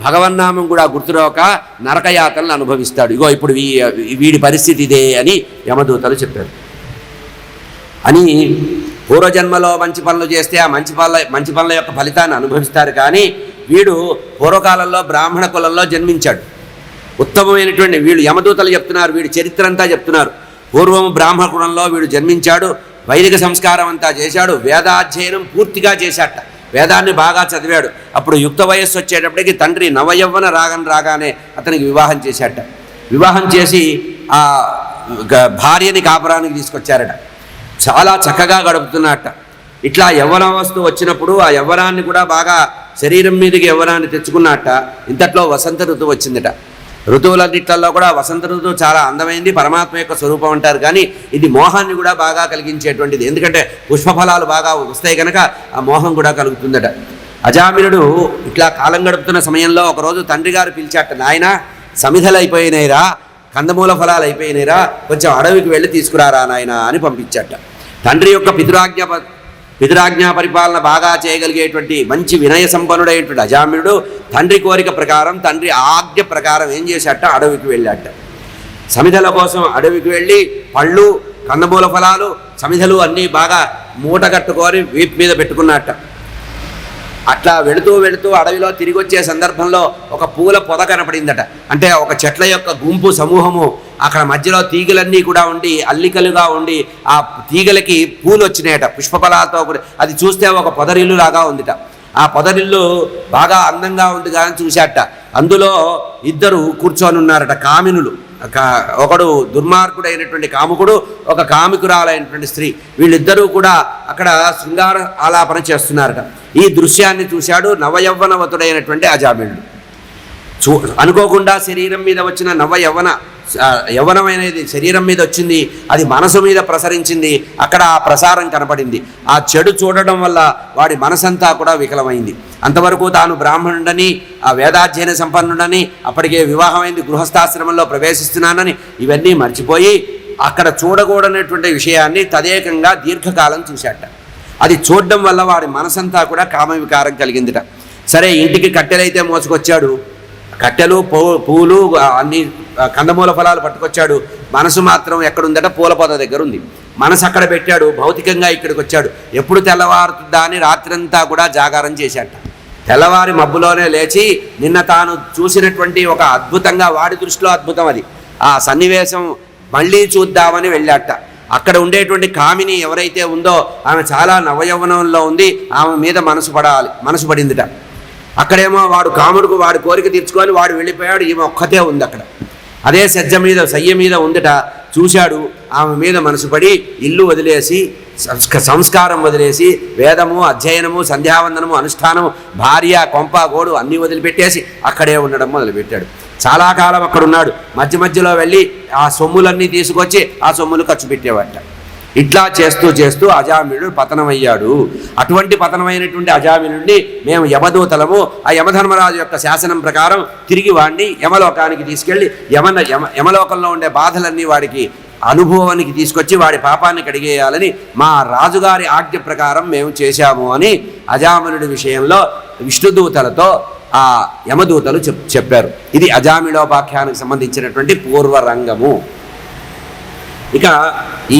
భగవన్నామం కూడా గుర్తురాక నరకయాతనలు అనుభవిస్తాడు. ఇగో ఇప్పుడు వీడి పరిస్థితి ఇదే అని యమదూతలు చెప్పారు. అని పూర్వజన్మలో మంచి పనులు చేస్తే ఆ మంచి పనుల యొక్క ఫలితాన్ని అనుభవిస్తారు. కానీ వీడు పూర్వకాలంలో బ్రాహ్మణ కులంలో జన్మించాడు. ఉత్తమమైనటువంటి వీళ్ళు యమదూతలు చెప్తున్నారు, వీడి చరిత్ర అంతా చెప్తున్నారు. పూర్వం బ్రాహ్మణ కులంలో వీడు జన్మించాడు, వైదిక సంస్కారం అంతా చేశాడు, వేదాధ్యయనం పూర్తిగా చేశాట, వేదాన్ని బాగా చదివాడు. అప్పుడు యుక్త వయస్సు వచ్చేటప్పటికి తండ్రి నవయవ్వన రాగానే అతనికి వివాహం చేశాట. వివాహం చేసి ఆ భార్యని కాపురానికి తీసుకొచ్చారట. చాలా చక్కగా గడుపుతున్నట్ట. ఇట్లా యవ్వనావస్థ వచ్చినప్పుడు ఆ యవ్వనాన్ని కూడా బాగా శరీరం మీదకి యవ్వనాన్ని తెచ్చుకున్నట్ట. ఇంతట్లో వసంత ఋతువు వచ్చిందట. ఋతువులన్నిట్లలో కూడా వసంత ఋతువు చాలా అందమైంది, పరమాత్మ యొక్క స్వరూపం అంటారు. కానీ ఇది మోహాన్ని కూడా బాగా కలిగించేటువంటిది. ఎందుకంటే పుష్పఫలాలు బాగా వస్తాయి కనుక ఆ మోహం కూడా కలుగుతుందట. అజామినుడు ఇట్లా కాలం గడుపుతున్న సమయంలో ఒకరోజు తండ్రి గారు పిలిచాట, నాయన సమిధలు అయిపోయినాయిరా, కందమూల ఫలాలు అయిపోయినాయిరా, కొంచెం అడవికి వెళ్ళి తీసుకురారా నాయన అని పంపించాట. తండ్రి యొక్క పితృరాజ్ఞా పరిపాలన బాగా చేయగలిగేటువంటి మంచి వినయ సంపన్నుడైనటువంటి అజామినుడు తండ్రి కోరిక ప్రకారం, తండ్రి ఆజ్ఞ ప్రకారం ఏం చేశాట? అడవికి వెళ్ళాట. సమిధల కోసం అడవికి వెళ్ళి పళ్ళు, కందమూల ఫలాలు, సమిధలు అన్నీ బాగా మూట కట్టుకొని వీపు మీద పెట్టుకున్నట్ట. అట్లా వెళుతూ అడవిలో తిరిగి వచ్చే సందర్భంలో ఒక పూల పొద కనపడిందట. అంటే ఒక చెట్ల యొక్క గుంపు సమూహము, అక్కడ మధ్యలో తీగలన్నీ కూడా ఉండి అల్లికలుగా ఉండి ఆ తీగలకి పూలు వచ్చినాయట పుష్పఫలాలతో. అది చూస్తే ఒక పొదరిల్లు లాగా ఉందిట. ఆ పొదరిల్లు బాగా అందంగా ఉంది కానీ చూశాట. అందులో 2 కూర్చొని ఉన్నారట, కామినులు. ఒకడు దుర్మార్గుడైనటువంటి కాముకుడు, ఒక కామికురాలైనటువంటి స్త్రీ. వీళ్ళిద్దరూ కూడా అక్కడ శృంగార ఆలాపన చేస్తున్నారట. ఈ దృశ్యాన్ని చూశాడు నవయవ్వనవతుడైనటువంటి అజామినుడు. అనుకోకుండా శరీరం మీద వచ్చిన యవ్వనమైనది శరీరం మీద వచ్చింది, అది మనసు మీద ప్రసరించింది. అక్కడ ఆ ప్రసారం కనపడింది. ఆ చెడు చూడడం వల్ల వాడి మనసంతా కూడా వికలమైంది. అంతవరకు తాను బ్రాహ్మణుడని, ఆ వేదాధ్యయన సంపన్నుడని, అప్పటికే వివాహమైంది, గృహస్థాశ్రమంలో ప్రవేశిస్తున్నానని ఇవన్నీ మర్చిపోయి అక్కడ చూడకూడనటువంటి విషయాన్ని తదేకంగా దీర్ఘకాలం చూశాట. అది చూడడం వల్ల వాడి మనసంతా కూడా కామ వికారం కలిగిందిట. సరే, ఇంటికి కట్టెలైతే మోసుకొచ్చాడు, కట్టెలు పూలు అన్ని కందమూల ఫలాలు పట్టుకొచ్చాడు. మనసు మాత్రం ఎక్కడుందట? పూల పొద దగ్గర ఉంది. మనసు అక్కడ పెట్టాడు, భౌతికంగా ఇక్కడికి వచ్చాడు. ఎప్పుడు తెల్లవారుతుందా అని రాత్రంతా కూడా జాగారం చేశాట. తెల్లవారి మబ్బులోనే లేచి నిన్న తాను చూసినటువంటి ఒక అద్భుతంగా, వాడి దృష్టిలో అద్భుతం అది, ఆ సన్నివేశం మళ్ళీ చూద్దామని వెళ్ళాట. అక్కడ ఉండేటువంటి కామిని ఎవరైతే ఉందో ఆమె చాలా నవయౌవనంలో ఉంది, ఆమె మీద మనసు పడిందిట. అక్కడేమో వాడు కాముడుకు వాడి కోరిక తీర్చుకొని వాడు వెళ్ళిపోయాడు, ఈమె ఒక్కతే ఉంది అక్కడ. అదే సయ్య మీద ఉందిట. చూశాడు, ఆమె మీద మనసు పడి ఇల్లు వదిలేసి సంస్కారం వదిలేసి వేదము అధ్యయనము సంధ్యావందనము అనుష్ఠానము భార్య కొంప గోడు అన్నీ వదిలిపెట్టేసి అక్కడే ఉండడం మొదలుపెట్టాడు. చాలా కాలం అక్కడ ఉన్నాడు. మధ్యలో వెళ్ళి ఆ సొమ్ములన్నీ తీసుకొచ్చి ఆ సొమ్ములు ఖర్చు పెట్టేవాట. ఇట్లా చేస్తూ అజామినుడు పతనమయ్యాడు. అటువంటి పతనమైనటువంటి అజామినుడిని మేము యమదూతలము, ఆ యమధర్మరాజు యొక్క శాసనం ప్రకారం తిరిగి వాడిని యమలోకానికి తీసుకెళ్ళి యమలోకంలో ఉండే బాధలన్నీ వాడికి అనుభవానికి తీసుకొచ్చి వాడి పాపాన్ని కడిగేయాలని మా రాజుగారి ఆజ్ఞ ప్రకారం మేము చేశాము అని అజామినుడి విషయంలో విష్ణుదూతలతో ఆ యమదూతలు చెప్పారు. ఇది అజామిళోపాఖ్యానికి సంబంధించినటువంటి పూర్వరంగము. ఇక ఈ